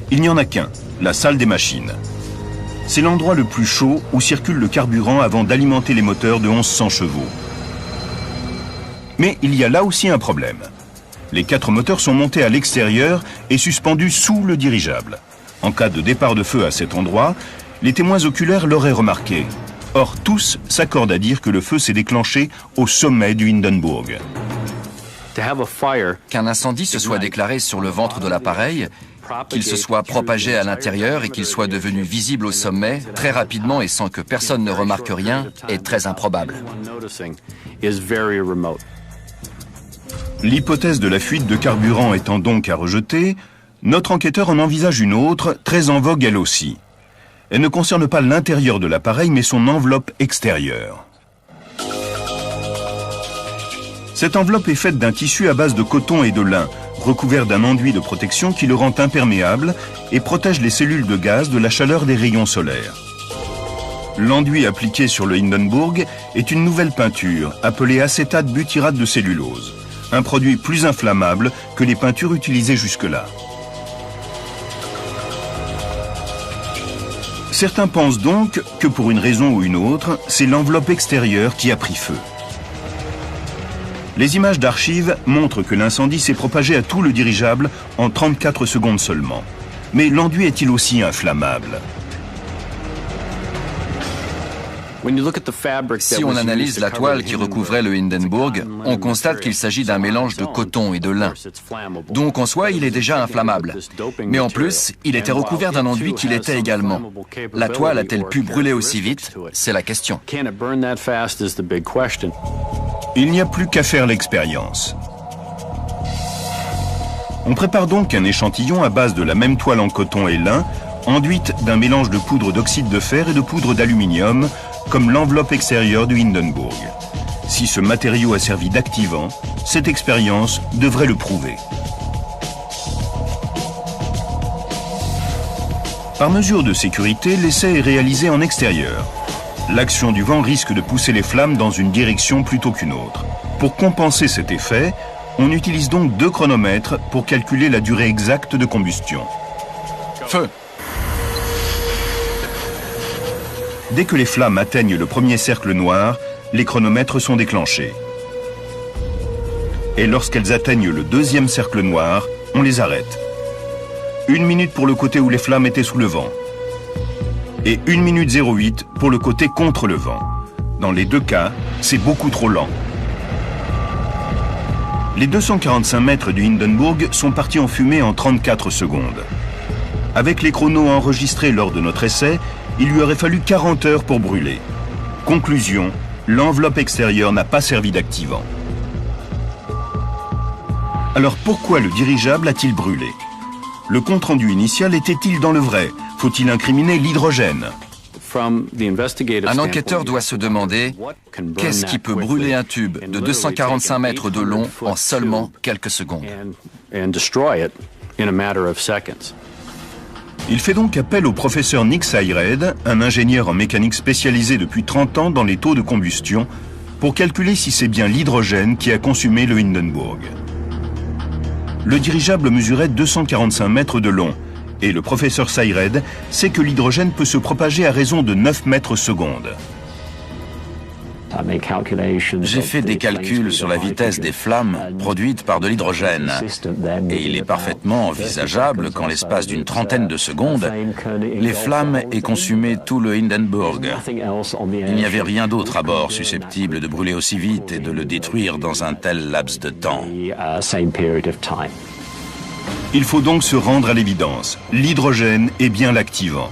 S1: Il n'y en a qu'un, la salle des machines. C'est l'endroit le plus chaud où circule le carburant avant d'alimenter les moteurs de 1100 chevaux. Mais il y a là aussi un problème. Les 4 moteurs sont montés à l'extérieur et suspendus sous le dirigeable. En cas de départ de feu à cet endroit, les témoins oculaires l'auraient remarqué. Or, tous s'accordent à dire que le feu s'est déclenché au sommet du Hindenburg.
S2: Qu'un incendie se soit déclaré sur le ventre de l'appareil, qu'il se soit propagé à l'intérieur et qu'il soit devenu visible au sommet, très rapidement et sans que personne ne remarque rien, est très improbable.
S1: L'hypothèse de la fuite de carburant étant donc à rejeter, notre enquêteur en envisage une autre, très en vogue elle aussi. Elle ne concerne pas l'intérieur de l'appareil, mais son enveloppe extérieure. Cette enveloppe est faite d'un tissu à base de coton et de lin, recouvert d'un enduit de protection qui le rend imperméable et protège les cellules de gaz de la chaleur des rayons solaires. L'enduit appliqué sur le Hindenburg est une nouvelle peinture, appelée acétate butyrate de cellulose, un produit plus inflammable que les peintures utilisées jusque-là. Certains pensent donc que pour une raison ou une autre, c'est l'enveloppe extérieure qui a pris feu. Les images d'archives montrent que l'incendie s'est propagé à tout le dirigeable en 34 secondes seulement. Mais l'enduit est-il aussi inflammable?
S2: Si on analyse la toile qui recouvrait le Hindenburg, on constate qu'il s'agit d'un mélange de coton et de lin. Donc en soi, il est déjà inflammable. Mais en plus, il était recouvert d'un enduit qui l'était également. La toile a-t-elle pu brûler aussi vite? C'est la question.
S1: Il n'y a plus qu'à faire l'expérience. On prépare donc un échantillon à base de la même toile en coton et lin, enduite d'un mélange de poudre d'oxyde de fer et de poudre d'aluminium, comme l'enveloppe extérieure du Hindenburg. Si ce matériau a servi d'activant, cette expérience devrait le prouver. Par mesure de sécurité, l'essai est réalisé en extérieur. L'action du vent risque de pousser les flammes dans une direction plutôt qu'une autre. Pour compenser cet effet, on utilise donc 2 chronomètres pour calculer la durée exacte de combustion.
S2: Feu!
S1: Dès que les flammes atteignent le premier cercle noir, les chronomètres sont déclenchés. Et lorsqu'elles atteignent le deuxième cercle noir, on les arrête. 1 minute pour le côté où les flammes étaient sous le vent. Et 1 minute 08 pour le côté contre le vent. Dans les 2 cas, c'est beaucoup trop lent. Les 245 mètres du Hindenburg sont partis en fumée en 34 secondes. Avec les chronos enregistrés lors de notre essai, il lui aurait fallu 40 heures pour brûler. Conclusion, l'enveloppe extérieure n'a pas servi d'activant. Alors pourquoi le dirigeable a-t-il brûlé? Le compte-rendu initial était-il dans le vrai? Faut-il incriminer l'hydrogène?
S2: Un enquêteur doit se demander qu'est-ce qui peut brûler un tube de 245 mètres de long en seulement quelques secondes.
S1: Il fait donc appel au professeur Nick Syred, un ingénieur en mécanique spécialisé depuis 30 ans dans les taux de combustion, pour calculer si c'est bien l'hydrogène qui a consumé le Hindenburg. Le dirigeable mesurait 245 mètres de long, et le professeur Syred sait que l'hydrogène peut se propager à raison de 9 mètres secondes.
S2: J'ai fait des calculs sur la vitesse des flammes produites par de l'hydrogène. Et il est parfaitement envisageable qu'en l'espace d'une trentaine de secondes, les flammes aient consumé tout le Hindenburg. Il n'y avait rien d'autre à bord susceptible de brûler aussi vite et de le détruire dans un tel laps de temps.
S1: Il faut donc se rendre à l'évidence. L'hydrogène est bien l'activant.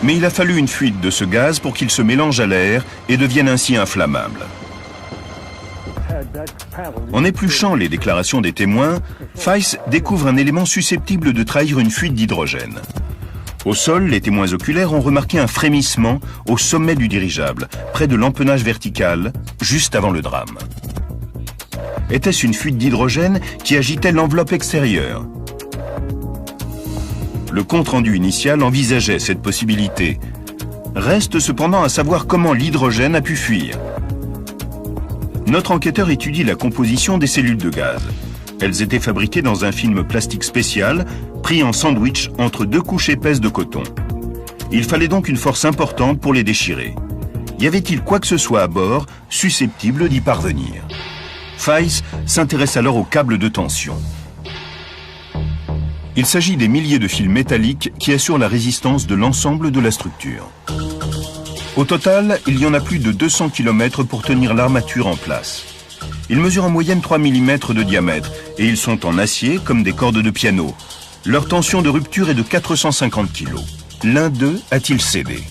S1: Mais il a fallu une fuite de ce gaz pour qu'il se mélange à l'air et devienne ainsi inflammable. En épluchant les déclarations des témoins, Feiss découvre un élément susceptible de trahir une fuite d'hydrogène. Au sol, les témoins oculaires ont remarqué un frémissement au sommet du dirigeable, près de l'empennage vertical, juste avant le drame. Était-ce une fuite d'hydrogène qui agitait l'enveloppe extérieure? Le compte-rendu initial envisageait cette possibilité. Reste cependant à savoir comment l'hydrogène a pu fuir. Notre enquêteur étudie la composition des cellules de gaz. Elles étaient fabriquées dans un film plastique spécial, pris en sandwich entre 2 couches épaisses de coton. Il fallait donc une force importante pour les déchirer. Y avait-il quoi que ce soit à bord susceptible d'y parvenir? Feiss s'intéresse alors aux câbles de tension. Il s'agit des milliers de fils métalliques qui assurent la résistance de l'ensemble de la structure. Au total, il y en a plus de 200 km pour tenir l'armature en place. Ils mesurent en moyenne 3 mm de diamètre et ils sont en acier comme des cordes de piano. Leur tension de rupture est de 450 kg. L'un d'eux a-t-il cédé?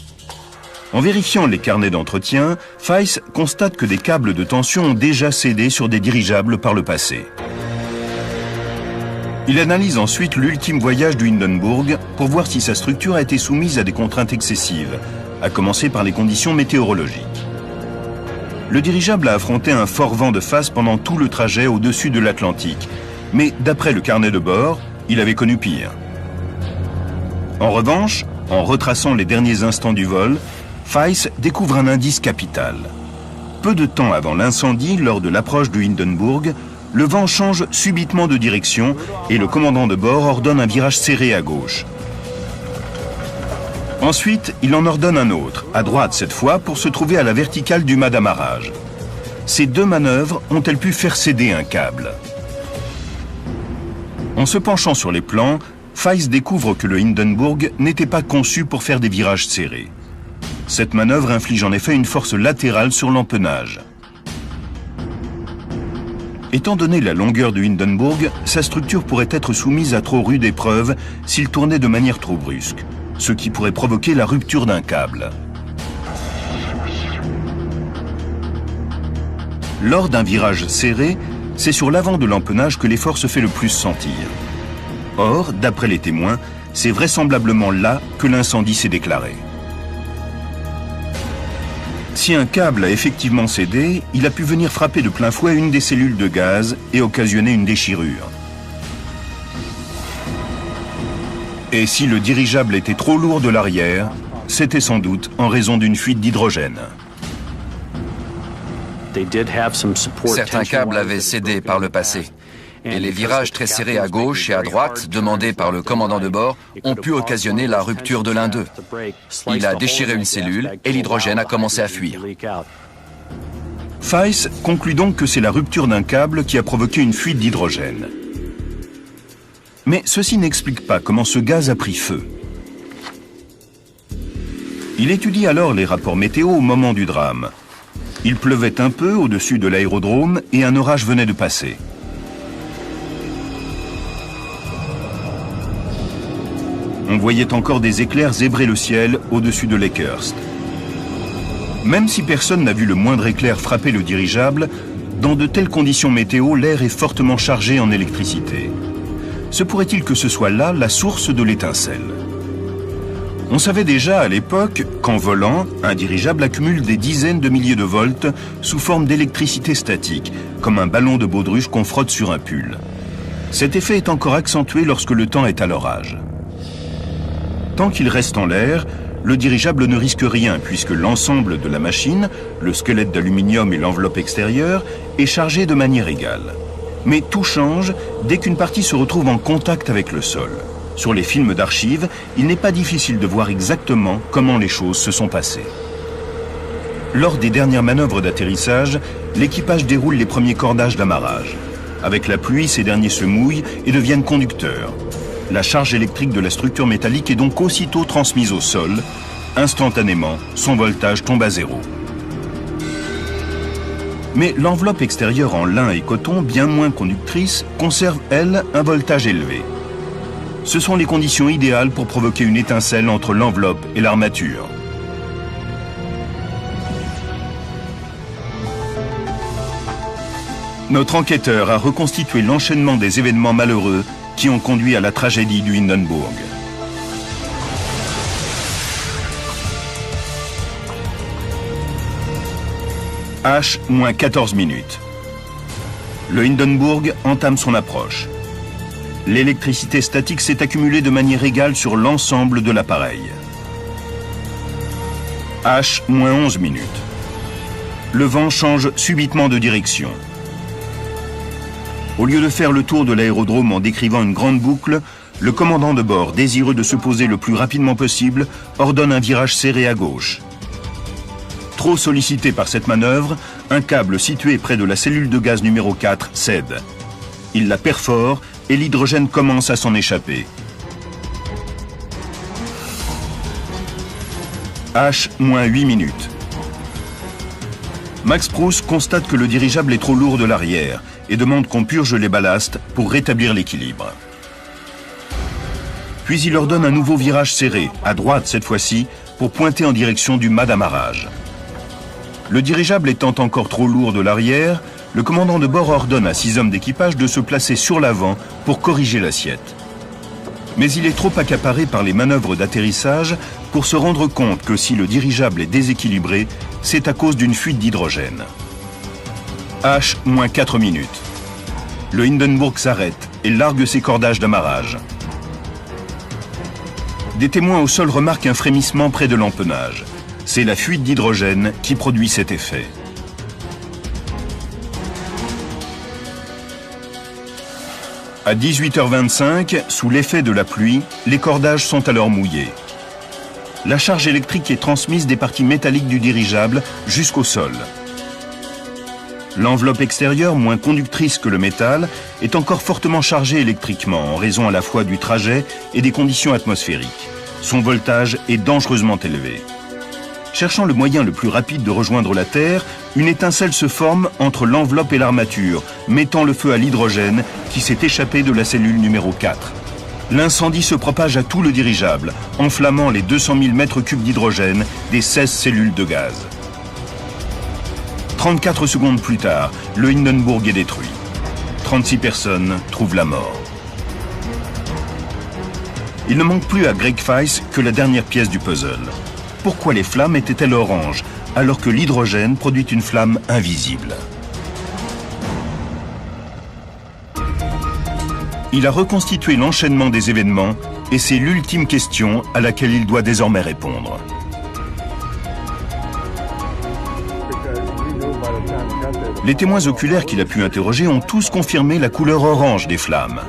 S1: En vérifiant les carnets d'entretien, Feiss constate que des câbles de tension ont déjà cédé sur des dirigeables par le passé. Il analyse ensuite l'ultime voyage du Hindenburg pour voir si sa structure a été soumise à des contraintes excessives, à commencer par les conditions météorologiques. Le dirigeable a affronté un fort vent de face pendant tout le trajet au-dessus de l'Atlantique, mais d'après le carnet de bord, il avait connu pire. En revanche, en retraçant les derniers instants du vol, Feiss découvre un indice capital. Peu de temps avant l'incendie, lors de l'approche du Hindenburg, le vent change subitement de direction et le commandant de bord ordonne un virage serré à gauche. Ensuite, il en ordonne un autre, à droite cette fois, pour se trouver à la verticale du mât d'amarrage. Ces 2 manœuvres ont-elles pu faire céder un câble? En se penchant sur les plans, Feist découvre que le Hindenburg n'était pas conçu pour faire des virages serrés. Cette manœuvre inflige en effet une force latérale sur l'empennage. Étant donné la longueur du Hindenburg, sa structure pourrait être soumise à trop rude épreuve s'il tournait de manière trop brusque, ce qui pourrait provoquer la rupture d'un câble. Lors d'un virage serré, c'est sur l'avant de l'empennage que l'effort se fait le plus sentir. Or, d'après les témoins, c'est vraisemblablement là que l'incendie s'est déclaré. Si un câble a effectivement cédé, il a pu venir frapper de plein fouet une des cellules de gaz et occasionner une déchirure. Et si le dirigeable était trop lourd de l'arrière, c'était sans doute en raison d'une fuite d'hydrogène.
S4: Certains câbles avaient cédé par le passé. Et les virages très serrés à gauche et à droite, demandés par le commandant de bord, ont pu occasionner la rupture de l'un d'eux. Il a déchiré une cellule et l'hydrogène a commencé à fuir.
S1: Feist conclut donc que c'est la rupture d'un câble qui a provoqué une fuite d'hydrogène. Mais ceci n'explique pas comment ce gaz a pris feu. Il étudie alors les rapports météo au moment du drame. Il pleuvait un peu au-dessus de l'aérodrome et un orage venait de passer. On voyait encore des éclairs zébrer le ciel au-dessus de Lakehurst. Même si personne n'a vu le moindre éclair frapper le dirigeable, dans de telles conditions météo, l'air est fortement chargé en électricité. Se pourrait-il que ce soit là la source de l'étincelle? On savait déjà à l'époque qu'en volant, un dirigeable accumule des dizaines de milliers de volts sous forme d'électricité statique, comme un ballon de baudruche qu'on frotte sur un pull. Cet effet est encore accentué lorsque le temps est à l'orage. Tant qu'il reste en l'air, le dirigeable ne risque rien puisque l'ensemble de la machine, le squelette d'aluminium et l'enveloppe extérieure, est chargé de manière égale. Mais tout change dès qu'une partie se retrouve en contact avec le sol. Sur les films d'archives, il n'est pas difficile de voir exactement comment les choses se sont passées. Lors des dernières manœuvres d'atterrissage, l'équipage déroule les premiers cordages d'amarrage. Avec la pluie, ces derniers se mouillent et deviennent conducteurs. La charge électrique de la structure métallique est donc aussitôt transmise au sol. Instantanément, son voltage tombe à zéro. Mais l'enveloppe extérieure en lin et coton, bien moins conductrice, conserve, elle, un voltage élevé. Ce sont les conditions idéales pour provoquer une étincelle entre l'enveloppe et l'armature. Notre enquêteur a reconstitué l'enchaînement des événements malheureux qui ont conduit à la tragédie du Hindenburg. H moins 14 minutes. Le Hindenburg entame son approche. L'électricité statique s'est accumulée de manière égale sur l'ensemble de l'appareil. H moins 11 minutes. Le vent change subitement de direction. Au lieu de faire le tour de l'aérodrome en décrivant une grande boucle, le commandant de bord, désireux de se poser le plus rapidement possible, ordonne un virage serré à gauche. Trop sollicité par cette manœuvre, un câble situé près de la cellule de gaz numéro 4 cède. Il la perfore et l'hydrogène commence à s'en échapper. H moins 8 minutes. Max Prouss constate que le dirigeable est trop lourd de l'arrière et demande qu'on purge les ballasts pour rétablir l'équilibre. Puis il ordonne un nouveau virage serré, à droite cette fois-ci, pour pointer en direction du mât d'amarrage. Le dirigeable étant encore trop lourd de l'arrière, le commandant de bord ordonne à 6 hommes d'équipage de se placer sur l'avant pour corriger l'assiette. Mais il est trop accaparé par les manœuvres d'atterrissage pour se rendre compte que si le dirigeable est déséquilibré, c'est à cause d'une fuite d'hydrogène. H moins 4 minutes. Le Hindenburg s'arrête et largue ses cordages d'amarrage. Des témoins au sol remarquent un frémissement près de l'empennage. C'est la fuite d'hydrogène qui produit cet effet. À 18h25, sous l'effet de la pluie, les cordages sont alors mouillés. La charge électrique est transmise des parties métalliques du dirigeable jusqu'au sol. L'enveloppe extérieure, moins conductrice que le métal, est encore fortement chargée électriquement en raison à la fois du trajet et des conditions atmosphériques. Son voltage est dangereusement élevé. Cherchant le moyen le plus rapide de rejoindre la Terre, une étincelle se forme entre l'enveloppe et l'armature, mettant le feu à l'hydrogène qui s'est échappé de la cellule numéro 4. L'incendie se propage à tout le dirigeable, enflammant les 200 000 mètres cubes d'hydrogène des 16 cellules de gaz. 34 secondes plus tard, le Hindenburg est détruit. 36 personnes trouvent la mort. Il ne manque plus à Greg Feiss que la dernière pièce du puzzle. Pourquoi les flammes étaient-elles oranges, alors que l'hydrogène produit une flamme invisible? Il a reconstitué l'enchaînement des événements et c'est l'ultime question à laquelle il doit désormais répondre. Les témoins oculaires qu'il a pu interroger ont tous confirmé la couleur orange des flammes.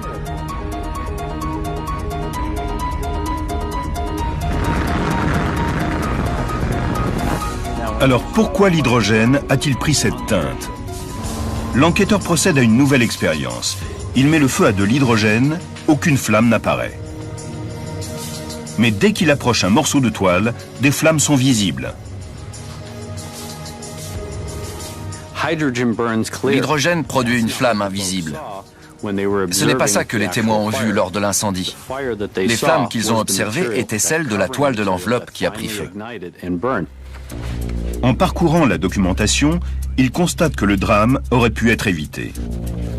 S1: Alors pourquoi l'hydrogène a-t-il pris cette teinte? L'enquêteur procède à une nouvelle expérience. Il met le feu à de l'hydrogène, aucune flamme n'apparaît. Mais dès qu'il approche un morceau de toile, des flammes sont visibles.
S2: L'hydrogène produit une flamme invisible. Ce n'est pas ça que les témoins ont vu lors de l'incendie. Les flammes qu'ils ont observées étaient celles de la toile de l'enveloppe qui a pris feu.
S1: En parcourant la documentation, il constate que le drame aurait pu être évité.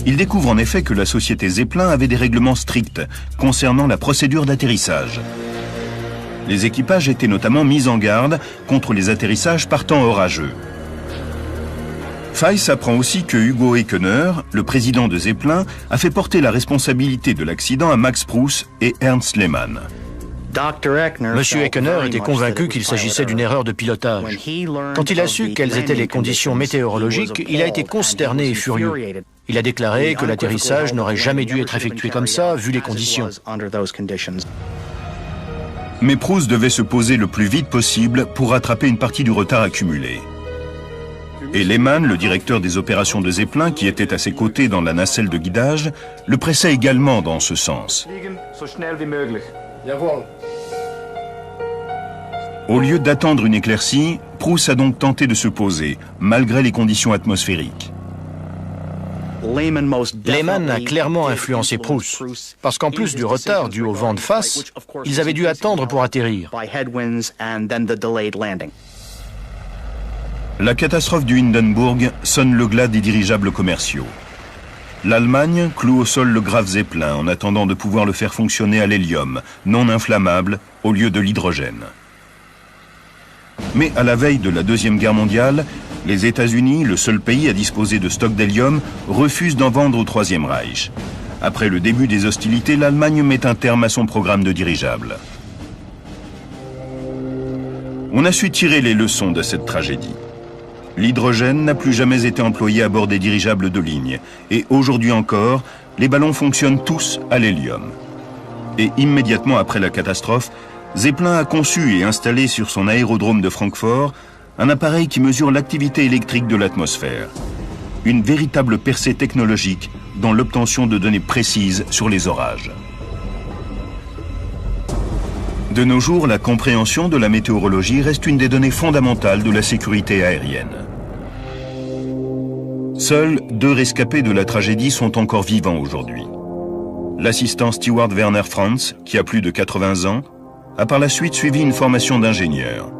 S1: Il découvre en effet que la société Zeppelin avait des règlements stricts concernant la procédure d'atterrissage. Les équipages étaient notamment mis en garde contre les atterrissages par temps orageux. Feiss apprend aussi que Hugo Eckener, le président de Zeppelin, a fait porter la responsabilité de l'accident à Max Prouss et Ernst Lehmann.
S3: Monsieur Eckener était convaincu qu'il s'agissait d'une erreur de pilotage. Quand il a su quelles étaient les conditions météorologiques, il a été consterné et furieux. Il a déclaré que l'atterrissage n'aurait jamais dû être effectué comme ça, vu les conditions.
S1: Mais Prouss devait se poser le plus vite possible pour rattraper une partie du retard accumulé. Et Lehmann, le directeur des opérations de Zeppelin, qui était à ses côtés dans la nacelle de guidage, le pressait également dans ce sens. Au lieu d'attendre une éclaircie, Prouss a donc tenté de se poser, malgré les conditions atmosphériques.
S3: Lehmann a clairement influencé Prouss, parce qu'en plus du retard dû au vent de face, ils avaient dû attendre pour atterrir.
S1: La catastrophe du Hindenburg sonne le glas des dirigeables commerciaux. L'Allemagne cloue au sol le Graf Zeppelin en attendant de pouvoir le faire fonctionner à l'hélium, non inflammable, au lieu de l'hydrogène. Mais à la veille de la Deuxième Guerre mondiale, les États-Unis, le seul pays à disposer de stocks d'hélium, refusent d'en vendre au Troisième Reich. Après le début des hostilités, l'Allemagne met un terme à son programme de dirigeables. On a su tirer les leçons de cette tragédie. L'hydrogène n'a plus jamais été employé à bord des dirigeables de ligne. Et aujourd'hui encore, les ballons fonctionnent tous à l'hélium. Et immédiatement après la catastrophe, Zeppelin a conçu et installé sur son aérodrome de Francfort un appareil qui mesure l'activité électrique de l'atmosphère. Une véritable percée technologique dans l'obtention de données précises sur les orages. De nos jours, la compréhension de la météorologie reste une des données fondamentales de la sécurité aérienne. Seuls 2 rescapés de la tragédie sont encore vivants aujourd'hui. L'assistant Stewart Werner Franz, qui a plus de 80 ans, a par la suite suivi une formation d'ingénieur.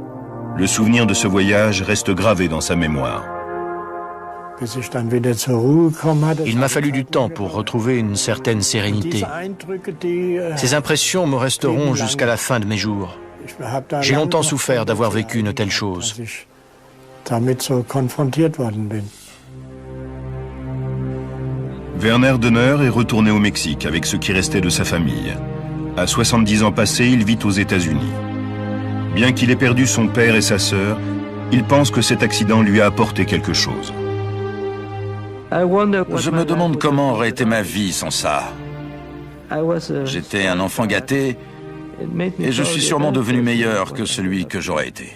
S1: Le souvenir de ce voyage reste gravé dans sa mémoire.
S3: Il m'a fallu du temps pour retrouver une certaine sérénité. Ces impressions me resteront jusqu'à la fin de mes jours. J'ai longtemps souffert d'avoir vécu une telle chose.
S1: Werner Donner est retourné au Mexique avec ce qui restait de sa famille. À 70 ans passés, il vit aux États-Unis. Bien qu'il ait perdu son père et sa sœur, il pense que cet accident lui a apporté quelque chose.
S2: Je me demande comment aurait été ma vie sans ça. J'étais un enfant gâté et je suis sûrement devenu meilleur que celui que j'aurais été.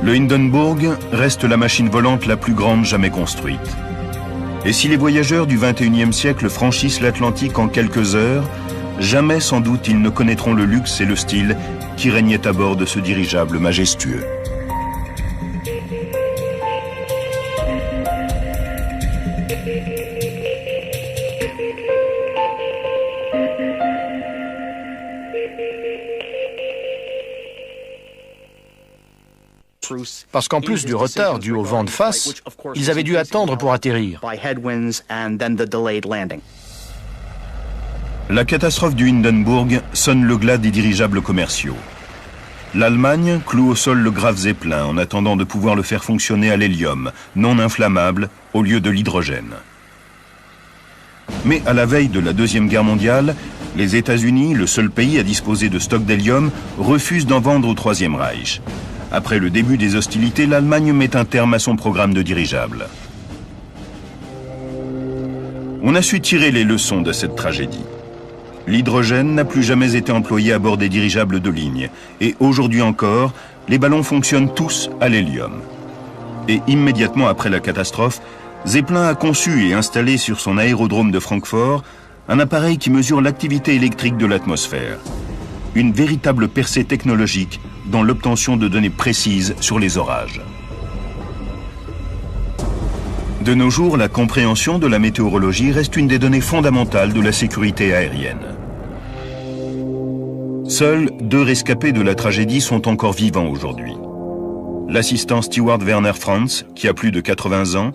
S1: Le Hindenburg reste la machine volante la plus grande jamais construite. Et si les voyageurs du XXIe siècle franchissent l'Atlantique en quelques heures, jamais sans doute ils ne connaîtront le luxe et le style qui régnaient à bord de ce dirigeable majestueux.
S3: Parce qu'en plus du retard dû au vent de face, ils avaient dû attendre pour atterrir.
S1: La catastrophe du Hindenburg sonne le glas des dirigeables commerciaux. L'Allemagne cloue au sol le Graf Zeppelin en attendant de pouvoir le faire fonctionner à l'hélium, non inflammable, au lieu de l'hydrogène. Mais à la veille de la Deuxième Guerre mondiale, les États-Unis, le seul pays à disposer de stocks d'hélium, refusent d'en vendre au Troisième Reich. Après le début des hostilités, l'Allemagne met un terme à son programme de dirigeables. On a su tirer les leçons de cette tragédie. L'hydrogène n'a plus jamais été employé à bord des dirigeables de ligne. Et aujourd'hui encore, les ballons fonctionnent tous à l'hélium. Et immédiatement après la catastrophe, Zeppelin a conçu et installé sur son aérodrome de Francfort un appareil qui mesure l'activité électrique de l'atmosphère. Une véritable percée technologique dans l'obtention de données précises sur les orages. De nos jours, la compréhension de la météorologie reste une des données fondamentales de la sécurité aérienne. Seuls 2 rescapés de la tragédie sont encore vivants aujourd'hui. L'assistant Stewart Werner Franz, qui a plus de 80 ans,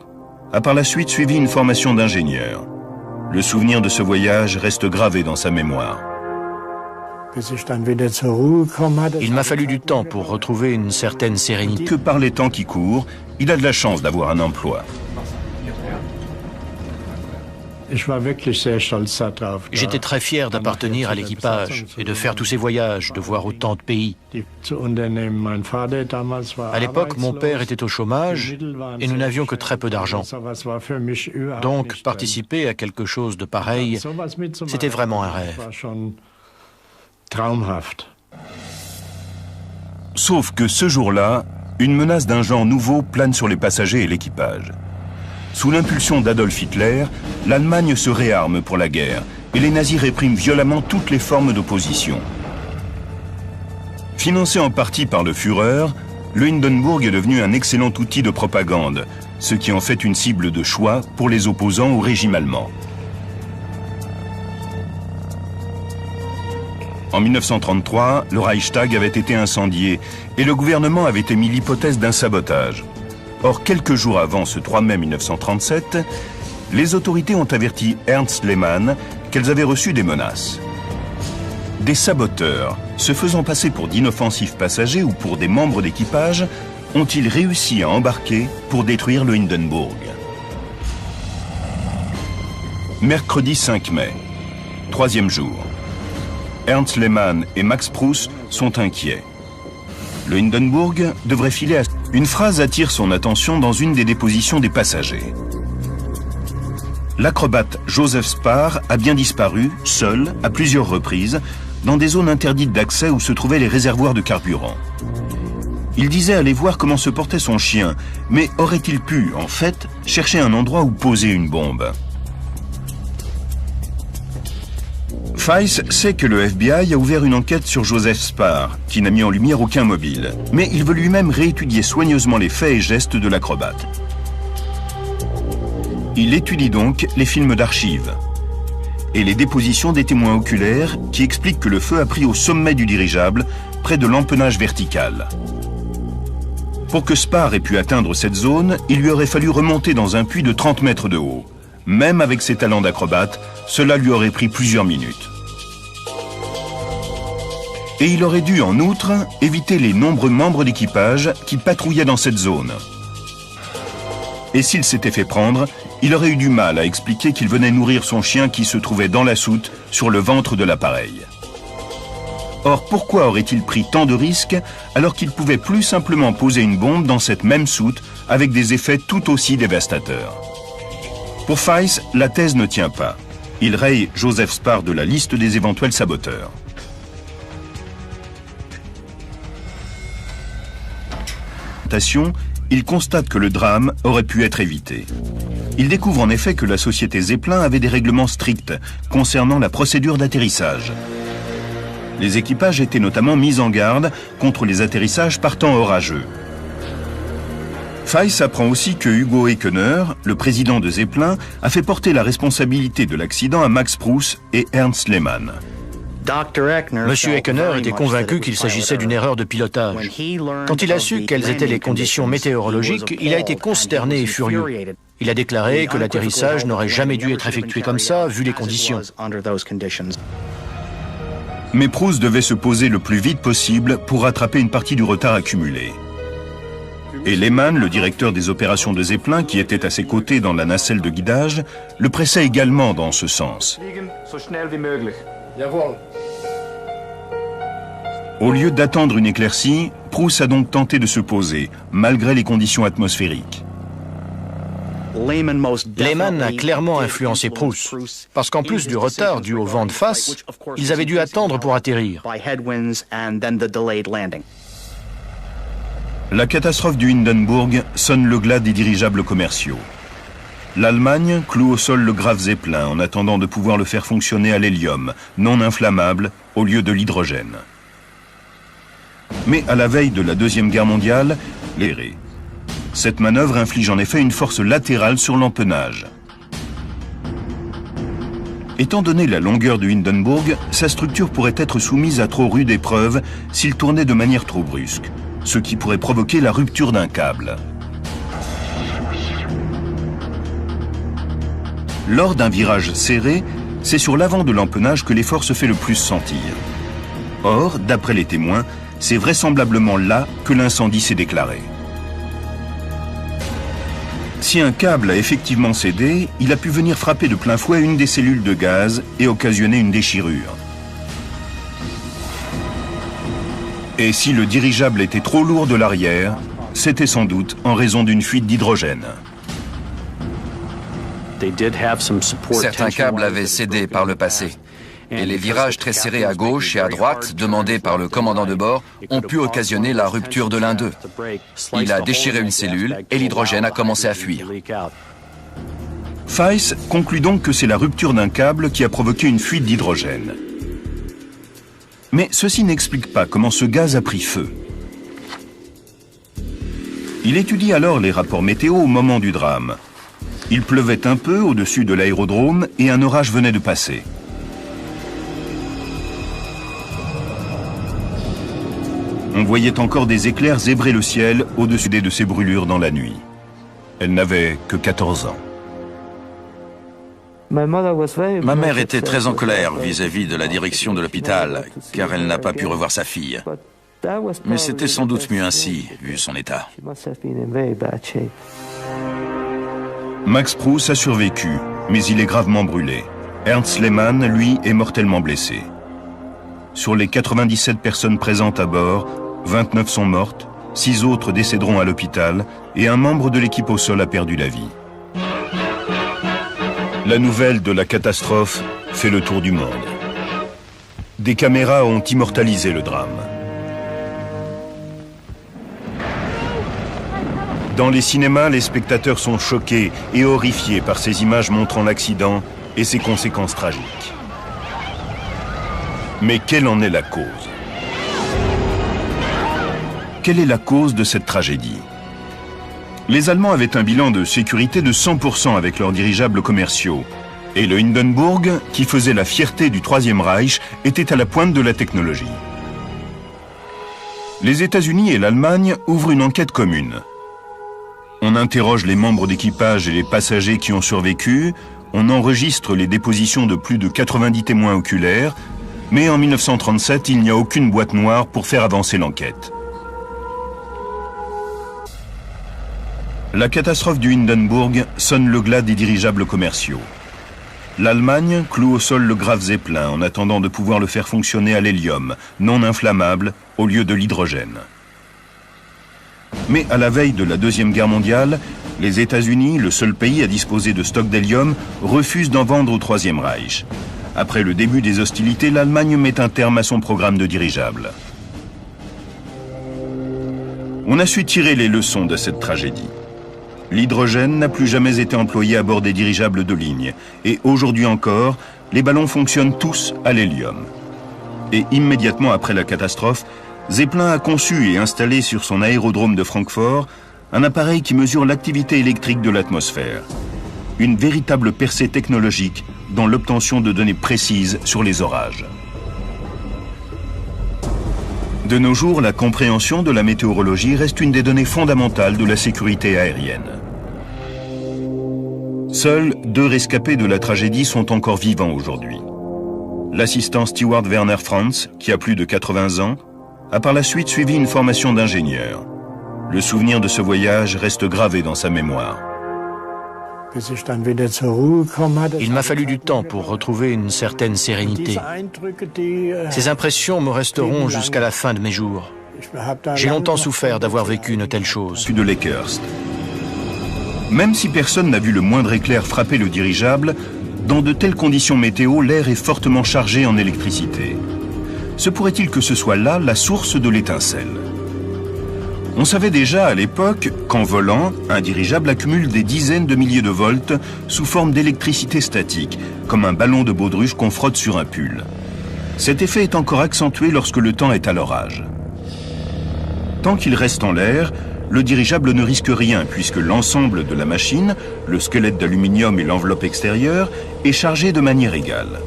S1: a par la suite suivi une formation d'ingénieur. Le souvenir de ce voyage reste gravé dans sa mémoire.
S3: Il m'a fallu du temps pour retrouver une certaine sérénité.
S1: Que par les temps qui courent, il a de la chance d'avoir un emploi.
S3: J'étais très fier d'appartenir à l'équipage et de faire tous ces voyages, de voir autant de pays. À l'époque, mon père était au chômage et nous n'avions que très peu d'argent. Donc, participer à quelque chose de pareil, c'était vraiment un rêve.
S1: Sauf que ce jour-là, une menace d'un genre nouveau plane sur les passagers et l'équipage. Sous l'impulsion d'Adolf Hitler, l'Allemagne se réarme pour la guerre et les nazis répriment violemment toutes les formes d'opposition. Financé en partie par le Führer, le Hindenburg est devenu un excellent outil de propagande, ce qui en fait une cible de choix pour les opposants au régime allemand. En 1933, le Reichstag avait été incendié et le gouvernement avait émis l'hypothèse d'un sabotage. Or, quelques jours avant ce 3 mai 1937, les autorités ont averti Ernst Lehmann qu'elles avaient reçu des menaces. Des saboteurs, se faisant passer pour d'inoffensifs passagers ou pour des membres d'équipage, ont-ils réussi à embarquer pour détruire le Hindenburg. Mercredi 5 mai, 3e jour. Ernst Lehmann et Max Pruss sont inquiets. Le Hindenburg devrait filer à... Une phrase attire son attention dans une des dépositions des passagers. L'acrobate Joseph Spar a bien disparu, seul, à plusieurs reprises, dans des zones interdites d'accès où se trouvaient les réservoirs de carburant. Il disait aller voir comment se portait son chien, mais aurait-il pu, en fait, chercher un endroit où poser une bombe ? Feiss sait que le FBI a ouvert une enquête sur Joseph Spar, qui n'a mis en lumière aucun mobile. Mais il veut lui-même réétudier soigneusement les faits et gestes de l'acrobate. Il étudie donc les films d'archives et les dépositions des témoins oculaires qui expliquent que le feu a pris au sommet du dirigeable, près de l'empennage vertical. Pour que Spar ait pu atteindre cette zone, il lui aurait fallu remonter dans un puits de 30 mètres de haut. Même avec ses talents d'acrobate, cela lui aurait pris plusieurs minutes. Et il aurait dû, en outre, éviter les nombreux membres d'équipage qui patrouillaient dans cette zone. Et s'il s'était fait prendre, il aurait eu du mal à expliquer qu'il venait nourrir son chien qui se trouvait dans la soute, sur le ventre de l'appareil. Or, pourquoi aurait-il pris tant de risques alors qu'il pouvait plus simplement poser une bombe dans cette même soute avec des effets tout aussi dévastateurs ? Pour Feiss, la thèse ne tient pas. Il raye Joseph Spar de la liste des éventuels saboteurs. concertation, il constate que le drame aurait pu être évité. Il découvre en effet que la société Zeppelin avait des règlements stricts concernant la procédure d'atterrissage. Les équipages étaient notamment mis en garde contre les atterrissages partant orageux. Weiss apprend aussi que Hugo Ekener, le président de Zeppelin, a fait porter la responsabilité de l'accident à Max Prouss et Ernst Lehmann.
S3: Monsieur Ekener était convaincu qu'il s'agissait d'une erreur de pilotage. Quand il a su quelles étaient les conditions météorologiques, il a été consterné et furieux. Il a déclaré que l'atterrissage n'aurait jamais dû être effectué comme ça, vu les conditions.
S1: Mais Prouss devait se poser le plus vite possible pour rattraper une partie du retard accumulé. Et Lehmann, le directeur des opérations de Zeppelin, qui était à ses côtés dans la nacelle de guidage, le pressait également dans ce sens. Au lieu d'attendre une éclaircie, Prouss a donc tenté de se poser, malgré les conditions atmosphériques.
S3: Lehmann a clairement influencé Prouss, parce qu'en plus du retard dû au vent de face, ils avaient dû attendre pour atterrir.
S1: La catastrophe du Hindenburg sonne le glas des dirigeables commerciaux. L'Allemagne cloue au sol le Graf Zeppelin en attendant de pouvoir le faire fonctionner à l'hélium, non inflammable, au lieu de l'hydrogène. Mais à la veille de la Deuxième Guerre mondiale, cette manœuvre inflige en effet une force latérale sur l'empennage. Étant donné la longueur du Hindenburg, sa structure pourrait être soumise à trop rude épreuve s'il tournait de manière trop brusque, ce qui pourrait provoquer la rupture d'un câble. Lors d'un virage serré, c'est sur l'avant de l'empennage que l'effort se fait le plus sentir. Or, d'après les témoins, c'est vraisemblablement là que l'incendie s'est déclaré. Si un câble a effectivement cédé, il a pu venir frapper de plein fouet une des cellules de gaz et occasionner une déchirure. Et si le dirigeable était trop lourd de l'arrière, c'était sans doute en raison d'une fuite d'hydrogène.
S2: Certains câbles avaient cédé par le passé. Et les virages très serrés à gauche et à droite, demandés par le commandant de bord, ont pu occasionner la rupture de l'un d'eux. Il a déchiré une cellule et l'hydrogène a commencé à fuir.
S1: Weiss conclut donc que c'est la rupture d'un câble qui a provoqué une fuite d'hydrogène. Mais ceci n'explique pas comment ce gaz a pris feu. Il étudie alors les rapports météo au moment du drame. Il pleuvait un peu au-dessus de l'aérodrome et un orage venait de passer. On voyait encore des éclairs zébrer le ciel au-dessus de ces brûlures dans la nuit. Elle n'avait que 14 ans.
S2: Ma mère était très en colère vis-à-vis de la direction de l'hôpital, car elle n'a pas pu revoir sa fille. Mais c'était sans doute mieux ainsi, vu son état.
S1: Max Prouss a survécu, mais il est gravement brûlé. Ernst Lehmann, lui, est mortellement blessé. Sur les 97 personnes présentes à bord, 29 sont mortes, 6 autres décéderont à l'hôpital et un membre de l'équipe au sol a perdu la vie. La nouvelle de la catastrophe fait le tour du monde. Des caméras ont immortalisé le drame. Dans les cinémas, les spectateurs sont choqués et horrifiés par ces images montrant l'accident et ses conséquences tragiques. Mais quelle en est la cause? Quelle est la cause de cette tragédie? Les Allemands avaient un bilan de sécurité de 100% avec leurs dirigeables commerciaux. Et le Hindenburg, qui faisait la fierté du Troisième Reich, était à la pointe de la technologie. Les États-Unis et l'Allemagne ouvrent une enquête commune. On interroge les membres d'équipage et les passagers qui ont survécu, on enregistre les dépositions de plus de 90 témoins oculaires, mais en 1937, il n'y a aucune boîte noire pour faire avancer l'enquête. La catastrophe du Hindenburg sonne le glas des dirigeables commerciaux. L'Allemagne cloue au sol le Graf Zeppelin en attendant de pouvoir le faire fonctionner à l'hélium, non inflammable, au lieu de l'hydrogène. Mais à la veille de la Deuxième Guerre mondiale, les États-Unis, le seul pays à disposer de stocks d'hélium, refusent d'en vendre au Troisième Reich. Après le début des hostilités, l'Allemagne met un terme à son programme de dirigeables. On a su tirer les leçons de cette tragédie. L'hydrogène n'a plus jamais été employé à bord des dirigeables de ligne. Et aujourd'hui encore, les ballons fonctionnent tous à l'hélium. Et immédiatement après la catastrophe, Zeppelin a conçu et installé sur son aérodrome de Francfort un appareil qui mesure l'activité électrique de l'atmosphère. Une véritable percée technologique dans l'obtention de données précises sur les orages. De nos jours, la compréhension de la météorologie reste une des données fondamentales de la sécurité aérienne. Seuls 2 rescapés de la tragédie sont encore vivants aujourd'hui. L'assistant Stewart Werner Franz, qui a plus de 80 ans, a par la suite suivi une formation d'ingénieur. Le souvenir de ce voyage reste gravé dans sa mémoire.
S3: Il m'a fallu du temps pour retrouver une certaine sérénité. Ces impressions me resteront jusqu'à la fin de mes jours. J'ai longtemps souffert d'avoir vécu une telle chose.
S1: De Lakehurst. Même si personne n'a vu le moindre éclair frapper le dirigeable, dans de telles conditions météo, l'air est fortement chargé en électricité. Se pourrait-il que ce soit là la source de l'étincelle? On savait déjà à l'époque qu'en volant, un dirigeable accumule des dizaines de milliers de volts sous forme d'électricité statique, comme un ballon de baudruche qu'on frotte sur un pull. Cet effet est encore accentué lorsque le temps est à l'orage. Tant qu'il reste en l'air, le dirigeable ne risque rien puisque l'ensemble de la machine, le squelette d'aluminium et l'enveloppe extérieure, est chargé de manière égale.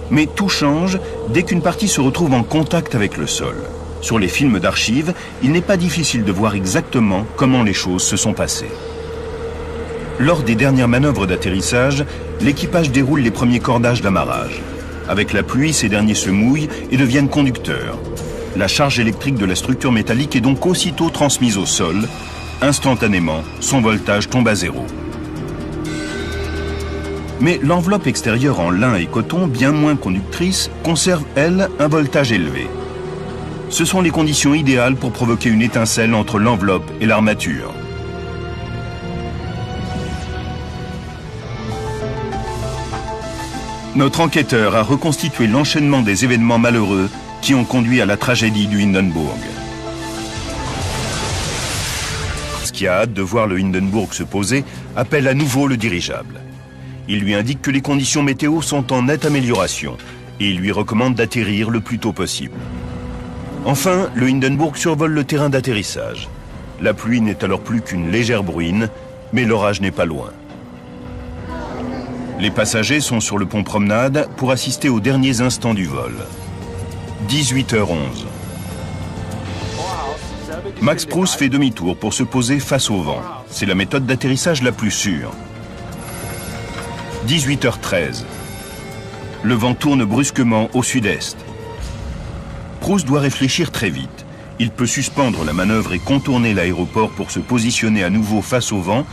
S1: Mais tout change dès qu'une partie se retrouve en contact avec le sol. Sur les films d'archives, il n'est pas difficile de voir exactement comment les choses se sont passées. Lors des dernières manœuvres d'atterrissage, l'équipage déroule les premiers cordages d'amarrage. Avec la pluie, ces derniers se mouillent et deviennent conducteurs. La charge électrique de la structure métallique est donc aussitôt transmise au sol. Instantanément, son voltage tombe à 0. Mais l'enveloppe extérieure en lin et coton, bien moins conductrice, conserve, elle, un voltage élevé. Ce sont les conditions idéales pour provoquer une étincelle entre l'enveloppe et l'armature. Notre enquêteur a reconstitué l'enchaînement des événements malheureux qui ont conduit à la tragédie du Hindenburg. Ce qui a hâte de voir le Hindenburg se poser appelle à nouveau le dirigeable. Il lui indique que les conditions météo sont en nette amélioration et il lui recommande d'atterrir le plus tôt possible. Enfin, le Hindenburg survole le terrain d'atterrissage. La pluie n'est alors plus qu'une légère bruine, mais l'orage n'est pas loin. Les passagers sont sur le pont Promenade pour assister aux derniers instants du vol. 18h11. Max Proust fait demi-tour pour se poser face au vent. C'est la méthode d'atterrissage la plus sûre. 18h13. Le vent tourne brusquement au sud-est. Proust doit réfléchir très vite. Il peut suspendre la manœuvre et contourner l'aéroport pour se positionner à nouveau face au vent,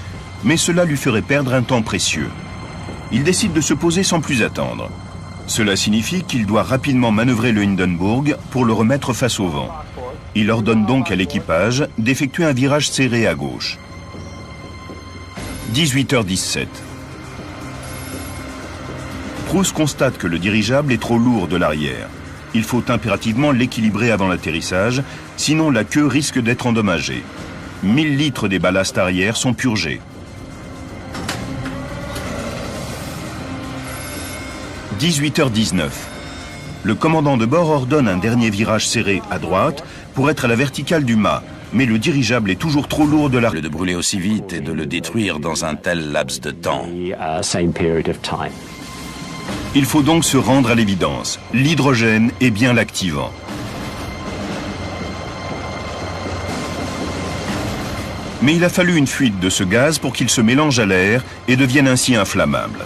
S1: mais cela lui ferait perdre un temps précieux. Il décide de se poser sans plus attendre. Cela signifie qu'il doit rapidement manœuvrer le Hindenburg pour le remettre face au vent. Il ordonne donc à l'équipage d'effectuer un virage serré à gauche. 18h17. Proust constate que le dirigeable est trop lourd de l'arrière. Il faut impérativement l'équilibrer avant l'atterrissage, sinon la queue risque d'être endommagée. 1000 litres des ballasts arrière sont purgés. 18h19. Le commandant de bord ordonne un dernier virage serré à droite pour être à la verticale du mât, mais le dirigeable est toujours trop lourd de l'arrière.
S2: De brûler aussi vite et de le détruire dans un tel laps de temps.
S1: Il faut donc se rendre à l'évidence. L'hydrogène est bien l'activant. Mais il a fallu une fuite de ce gaz pour qu'il se mélange à l'air et devienne ainsi inflammable.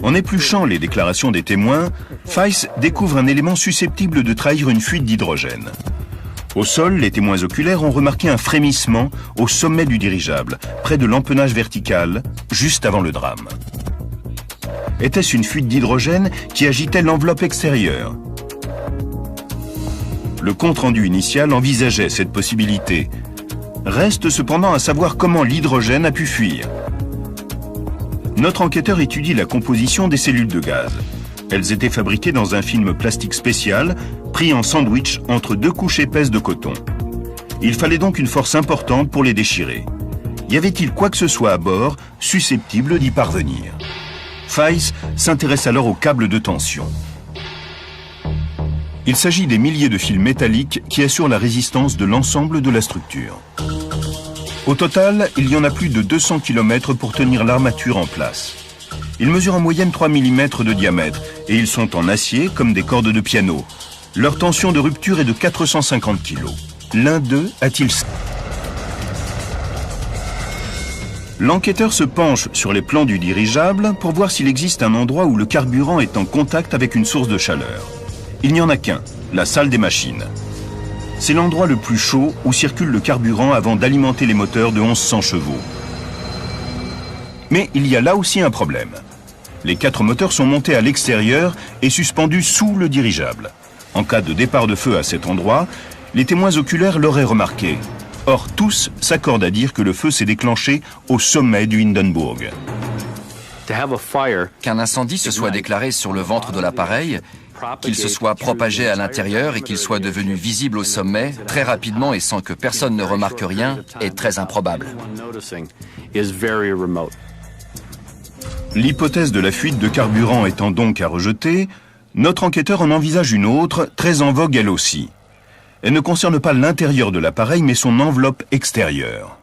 S1: En épluchant les déclarations des témoins, Feiss découvre un élément susceptible de trahir une fuite d'hydrogène. Au sol, les témoins oculaires ont remarqué un frémissement au sommet du dirigeable, près de l'empennage vertical, juste avant le drame. Était-ce une fuite d'hydrogène qui agitait l'enveloppe extérieure? Le compte-rendu initial envisageait cette possibilité. Reste cependant à savoir comment l'hydrogène a pu fuir. Notre enquêteur étudie la composition des cellules de gaz. Elles étaient fabriquées dans un film plastique spécial, pris en sandwich entre deux couches épaisses de coton. Il fallait donc une force importante pour les déchirer. Y avait-il quoi que ce soit à bord susceptible d'y parvenir? Feiss s'intéresse alors aux câbles de tension. Il s'agit des milliers de fils métalliques qui assurent la résistance de l'ensemble de la structure. Au total, il y en a plus de 200 km pour tenir l'armature en place. Ils mesurent en moyenne 3 mm de diamètre et ils sont en acier comme des cordes de piano. Leur tension de rupture est de 450 kg. L'un d'eux a-t-il... L'enquêteur se penche sur les plans du dirigeable pour voir s'il existe un endroit où le carburant est en contact avec une source de chaleur. Il n'y en a qu'un, la salle des machines. C'est l'endroit le plus chaud où circule le carburant avant d'alimenter les moteurs de 1100 chevaux. Mais il y a là aussi un problème. Les 4 moteurs sont montés à l'extérieur et suspendus sous le dirigeable. En cas de départ de feu à cet endroit, les témoins oculaires l'auraient remarqué. Or, tous s'accordent à dire que le feu s'est déclenché au sommet du Hindenburg.
S2: Qu'un incendie se soit déclaré sur le ventre de l'appareil, qu'il se soit propagé à l'intérieur et qu'il soit devenu visible au sommet, très rapidement et sans que personne ne remarque rien, est très improbable.
S1: L'hypothèse de la fuite de carburant étant donc à rejeter, notre enquêteur en envisage une autre, très en vogue elle aussi. Elle ne concerne pas l'intérieur de l'appareil, mais son enveloppe extérieure.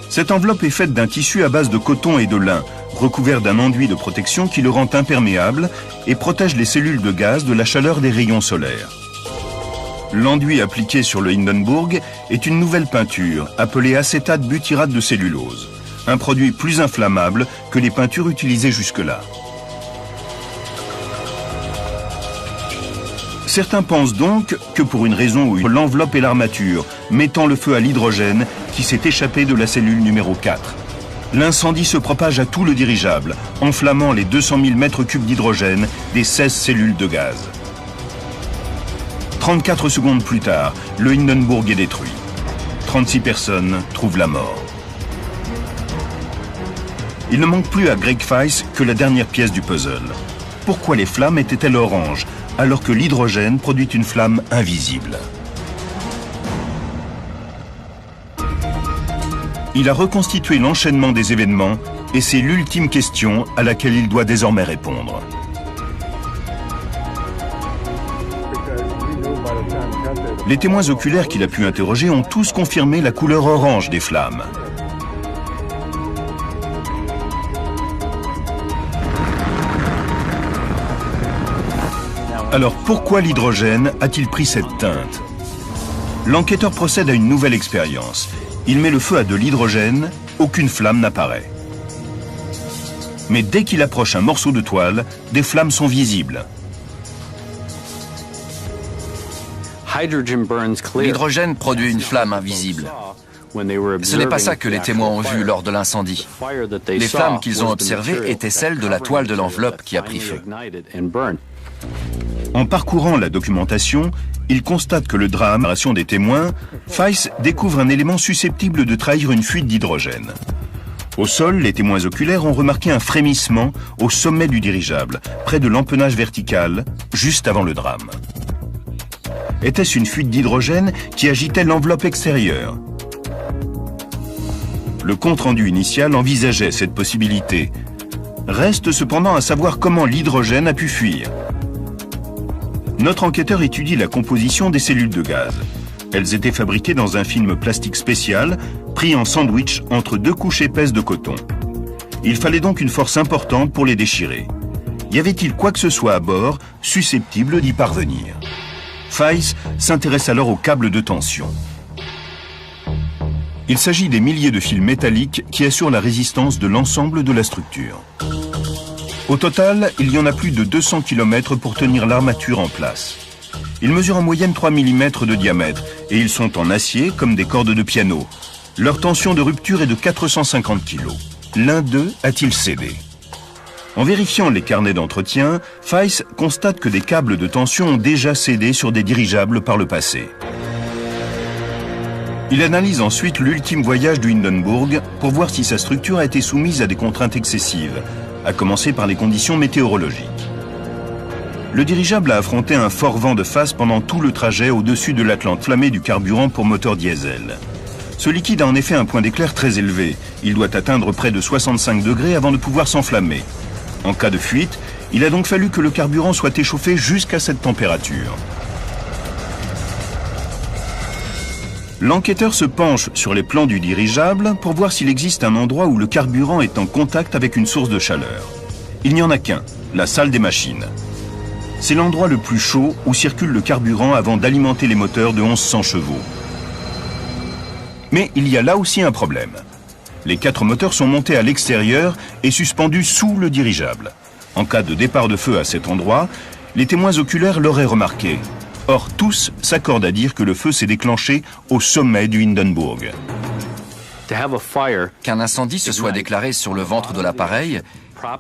S1: Cette enveloppe est faite d'un tissu à base de coton et de lin, recouvert d'un enduit de protection qui le rend imperméable et protège les cellules de gaz de la chaleur des rayons solaires. L'enduit appliqué sur le Hindenburg est une nouvelle peinture, appelée acétate butyrate de cellulose, un produit plus inflammable que les peintures utilisées jusque-là. Certains pensent donc que pour une raison où l'enveloppe et l'armature, mettant le feu à l'hydrogène qui s'est échappé de la cellule numéro 4. L'incendie se propage à tout le dirigeable, enflammant les 200 000 mètres cubes d'hydrogène des 16 cellules de gaz. 34 secondes plus tard, le Hindenburg est détruit. 36 personnes trouvent la mort. Il ne manque plus à Greg Feiss que la dernière pièce du puzzle. Pourquoi les flammes étaient-elles oranges alors que l'hydrogène produit une flamme invisible? Il a reconstitué l'enchaînement des événements et c'est l'ultime question à laquelle il doit désormais répondre. Les témoins oculaires qu'il a pu interroger ont tous confirmé la couleur orange des flammes. Alors pourquoi l'hydrogène a-t-il pris cette teinte? L'enquêteur procède à une nouvelle expérience. Il met le feu à de l'hydrogène, aucune flamme n'apparaît. Mais dès qu'il approche un morceau de toile, des flammes sont visibles.
S2: L'hydrogène produit une flamme invisible. Ce n'est pas ça que les témoins ont vu lors de l'incendie. Les flammes qu'ils ont observées étaient celles de la toile de l'enveloppe qui a pris feu.
S1: En parcourant la documentation, il constate que le drame des témoins, Feiss découvre un élément susceptible de trahir une fuite d'hydrogène. Au sol, les témoins oculaires ont remarqué un frémissement au sommet du dirigeable, près de l'empennage vertical, juste avant le drame. Était-ce une fuite d'hydrogène qui agitait l'enveloppe extérieure? Le compte-rendu initial envisageait cette possibilité. Reste cependant à savoir comment l'hydrogène a pu fuir. Notre enquêteur étudie la composition des cellules de gaz. Elles étaient fabriquées dans un film plastique spécial, pris en sandwich entre 2 couches épaisses de coton. Il fallait donc une force importante pour les déchirer. Y avait-il quoi que ce soit à bord susceptible d'y parvenir? Feiss s'intéresse alors aux câbles de tension. Il s'agit des milliers de fils métalliques qui assurent la résistance de l'ensemble de la structure. Au total, il y en a plus de 200 km pour tenir l'armature en place. Ils mesurent en moyenne 3 mm de diamètre et ils sont en acier comme des cordes de piano. Leur tension de rupture est de 450 kg. L'un d'eux a-t-il cédé? En vérifiant les carnets d'entretien, Feiss constate que des câbles de tension ont déjà cédé sur des dirigeables par le passé. Il analyse ensuite l'ultime voyage du Hindenburg pour voir si sa structure a été soumise à des contraintes excessives, à commencer par les conditions météorologiques. le dirigeable a affronté un fort vent de face pendant tout le trajet au-dessus de l'atlante flammée du carburant pour moteur diesel. Ce liquide a en effet un point d'éclair très élevé. Il doit atteindre près de 65 degrés avant de pouvoir s'enflammer. En cas de fuite, il a donc fallu que le carburant soit échauffé jusqu'à cette température. L'enquêteur se penche sur les plans du dirigeable pour voir s'il existe un endroit où le carburant est en contact avec une source de chaleur. Il n'y en a qu'un, la salle des machines. C'est l'endroit le plus chaud où circule le carburant avant d'alimenter les moteurs de 1100 chevaux. Mais il y a là aussi un problème. Les 4 moteurs sont montés à l'extérieur et suspendus sous le dirigeable. En cas de départ de feu à cet endroit, les témoins oculaires l'auraient remarqué. Or, tous s'accordent à dire que le feu s'est déclenché au sommet du Hindenburg.
S2: Qu'un incendie se soit déclaré sur le ventre de l'appareil,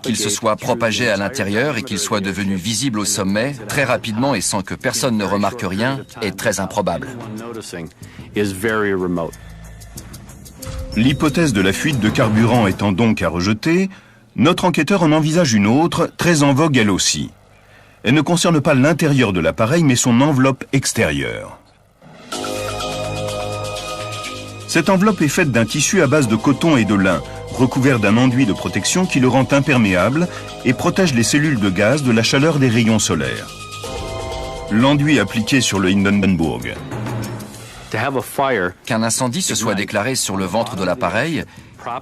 S2: qu'il se soit propagé à l'intérieur et qu'il soit devenu visible au sommet, très rapidement et sans que personne ne remarque rien, est très improbable.
S1: L'hypothèse de la fuite de carburant étant donc à rejeter, notre enquêteur en envisage une autre, très en vogue elle aussi. Elle ne concerne pas l'intérieur de l'appareil, mais son enveloppe extérieure. Cette enveloppe est faite d'un tissu à base de coton et de lin, recouvert d'un enduit de protection qui le rend imperméable et protège les cellules de gaz de la chaleur des rayons solaires. L'enduit appliqué sur le Hindenburg.
S2: Qu'un incendie se soit déclaré sur le ventre de l'appareil,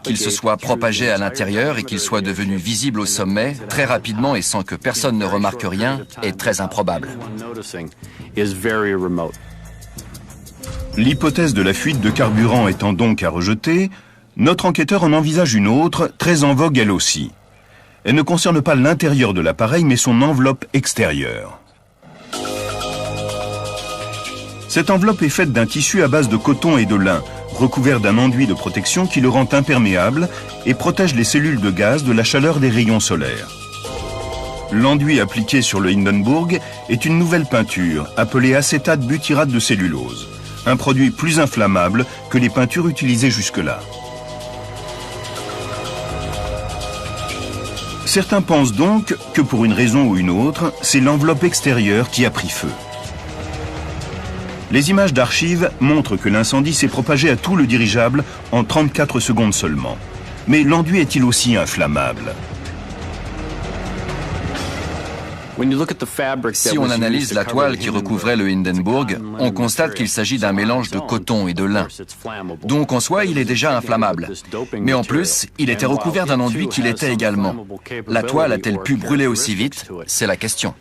S2: qu'il se soit propagé à l'intérieur et qu'il soit devenu visible au sommet, très rapidement et sans que personne ne remarque rien, est très improbable.
S1: L'hypothèse de la fuite de carburant étant donc à rejeter, notre enquêteur en envisage une autre, très en vogue elle aussi. Elle ne concerne pas l'intérieur de l'appareil, mais son enveloppe extérieure. Cette enveloppe est faite d'un tissu à base de coton et de lin, recouvert d'un enduit de protection qui le rend imperméable et protège les cellules de gaz de la chaleur des rayons solaires. L'enduit appliqué sur le Hindenburg est une nouvelle peinture, appelée acétate butyrate de cellulose, un produit plus inflammable que les peintures utilisées jusque-là. Certains pensent donc que pour une raison ou une autre, c'est l'enveloppe extérieure qui a pris feu. Les images d'archives montrent que l'incendie s'est propagé à tout le dirigeable en 34 secondes seulement. Mais l'enduit est-il aussi inflammable?
S2: Si on analyse la toile qui recouvrait le Hindenburg, on constate qu'il s'agit d'un mélange de coton et de lin. Donc en soi, il est déjà inflammable. Mais en plus, il était recouvert d'un enduit qui l'était également. La toile a-t-elle pu brûler aussi vite? C'est la question.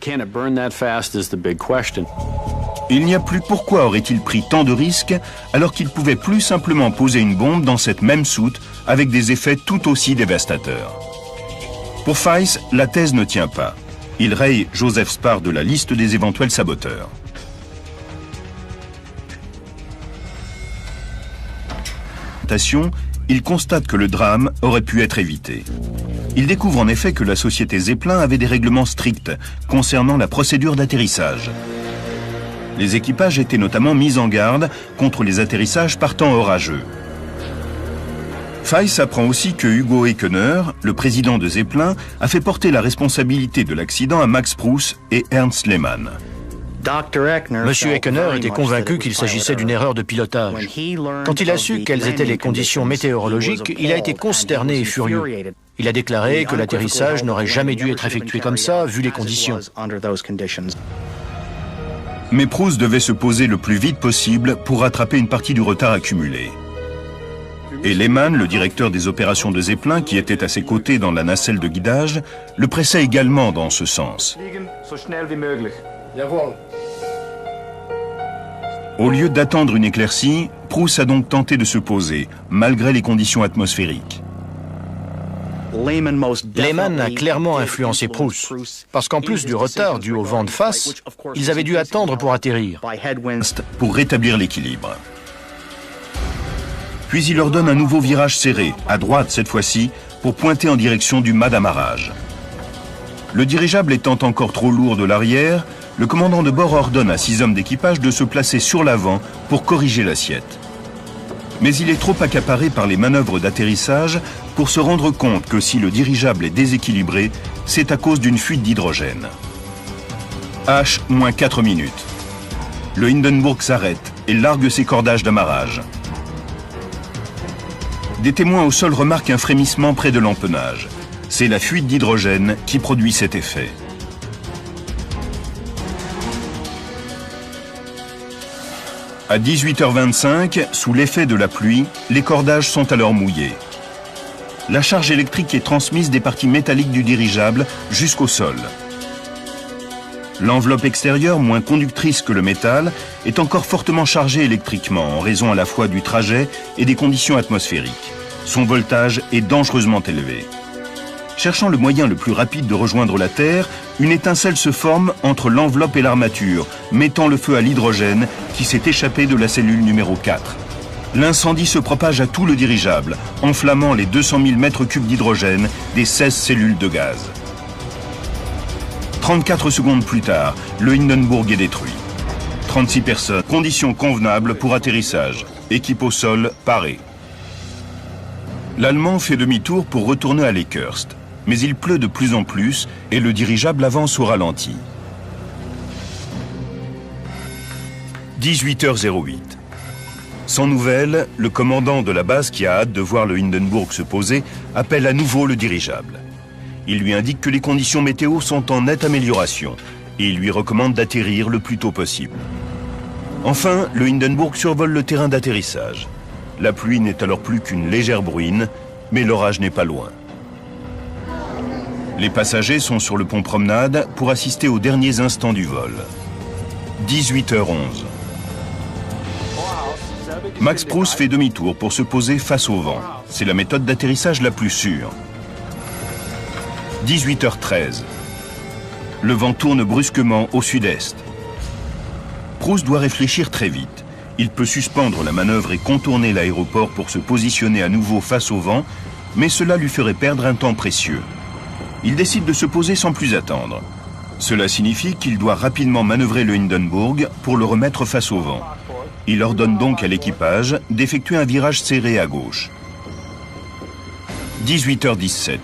S1: Il n'y a plus pourquoi aurait-il pris tant de risques alors qu'il pouvait plus simplement poser une bombe dans cette même soute avec des effets tout aussi dévastateurs. Pour Feiss, la thèse ne tient pas. Il raye Joseph Spar de la liste des éventuels saboteurs. Il constate que le drame aurait pu être évité. Il découvre en effet que la société Zeppelin avait des règlements stricts concernant la procédure d'atterrissage. Les équipages étaient notamment mis en garde contre les atterrissages partant orageux. Feiss apprend aussi que Hugo Eckener, le président de Zeppelin, a fait porter la responsabilité de l'accident à Max Prouss et Ernst Lehmann.
S3: Monsieur Eckener était convaincu qu'il s'agissait d'une erreur de pilotage. Quand il a su quelles étaient les conditions météorologiques, il a été consterné et furieux. Il a déclaré que l'atterrissage n'aurait jamais dû être effectué comme ça, vu les conditions.
S1: Mais Prouss devait se poser le plus vite possible pour rattraper une partie du retard accumulé. Et Lehmann, le directeur des opérations de Zeppelin, qui était à ses côtés dans la nacelle de guidage, le pressait également dans ce sens. Au lieu d'attendre une éclaircie, Prouss a donc tenté de se poser, malgré les conditions atmosphériques.
S3: Lehmann a clairement influencé Prouss, parce qu'en plus du retard dû au vent de face, ils avaient dû attendre pour atterrir.
S1: Pour rétablir l'équilibre. Puis il ordonne un nouveau virage serré, à droite cette fois-ci, pour pointer en direction du mât d'amarrage. Le dirigeable étant encore trop lourd de l'arrière, le commandant de bord ordonne à 6 hommes d'équipage de se placer sur l'avant pour corriger l'assiette. Mais il est trop accaparé par les manœuvres d'atterrissage pour se rendre compte que si le dirigeable est déséquilibré, c'est à cause d'une fuite d'hydrogène. H moins 4 minutes. Le Hindenburg s'arrête et largue ses cordages d'amarrage. Des témoins au sol remarquent un frémissement près de l'empennage. C'est la fuite d'hydrogène qui produit cet effet. À 18h25, sous l'effet de la pluie, les cordages sont alors mouillés. La charge électrique est transmise des parties métalliques du dirigeable jusqu'au sol. L'enveloppe extérieure, moins conductrice que le métal, est encore fortement chargée électriquement en raison à la fois du trajet et des conditions atmosphériques. Son voltage est dangereusement élevé. Cherchant le moyen le plus rapide de rejoindre la Terre, une étincelle se forme entre l'enveloppe et l'armature, mettant le feu à l'hydrogène qui s'est échappé de la cellule numéro 4. L'incendie se propage à tout le dirigeable, enflammant les 200 000 mètres cubes d'hydrogène des 16 cellules de gaz. 34 secondes plus tard, le Hindenburg est détruit. 36 personnes, conditions convenables pour atterrissage. Équipe au sol, parée. L'Allemand fait demi-tour pour retourner à Lakehurst. Mais il pleut de plus en plus et le dirigeable avance au ralenti. 18h08. Sans nouvelles, le commandant de la base qui a hâte de voir le Hindenburg se poser appelle à nouveau le dirigeable. Il lui indique que les conditions météo sont en nette amélioration et il lui recommande d'atterrir le plus tôt possible. Enfin, le Hindenburg survole le terrain d'atterrissage. La pluie n'est alors plus qu'une légère bruine, mais l'orage n'est pas loin. Les passagers sont sur le pont Promenade pour assister aux derniers instants du vol. 18h11. Max Proust fait demi-tour pour se poser face au vent. C'est la méthode d'atterrissage la plus sûre. 18h13. Le vent tourne brusquement au sud-est. Proust doit réfléchir très vite. Il peut suspendre la manœuvre et contourner l'aéroport pour se positionner à nouveau face au vent, mais cela lui ferait perdre un temps précieux. Il décide de se poser sans plus attendre. Cela signifie qu'il doit rapidement manœuvrer le Hindenburg pour le remettre face au vent. Il ordonne donc à l'équipage d'effectuer un virage serré à gauche. 18h17.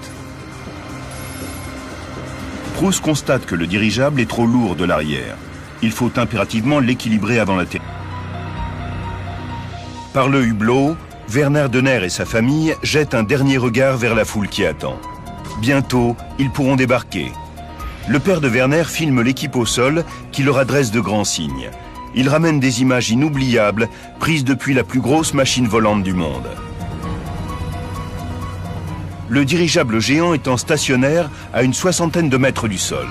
S1: Proust constate que le dirigeable est trop lourd de l'arrière. Il faut impérativement l'équilibrer avant l'atterrissage. Par le hublot, Werner Donner et sa famille jettent un dernier regard vers la foule qui attend. Bientôt, ils pourront débarquer. Le père de Werner filme l'équipe au sol qui leur adresse de grands signes. Il ramène des images inoubliables prises depuis la plus grosse machine volante du monde. Le dirigeable géant étant stationnaire à une 60aine de mètres du sol.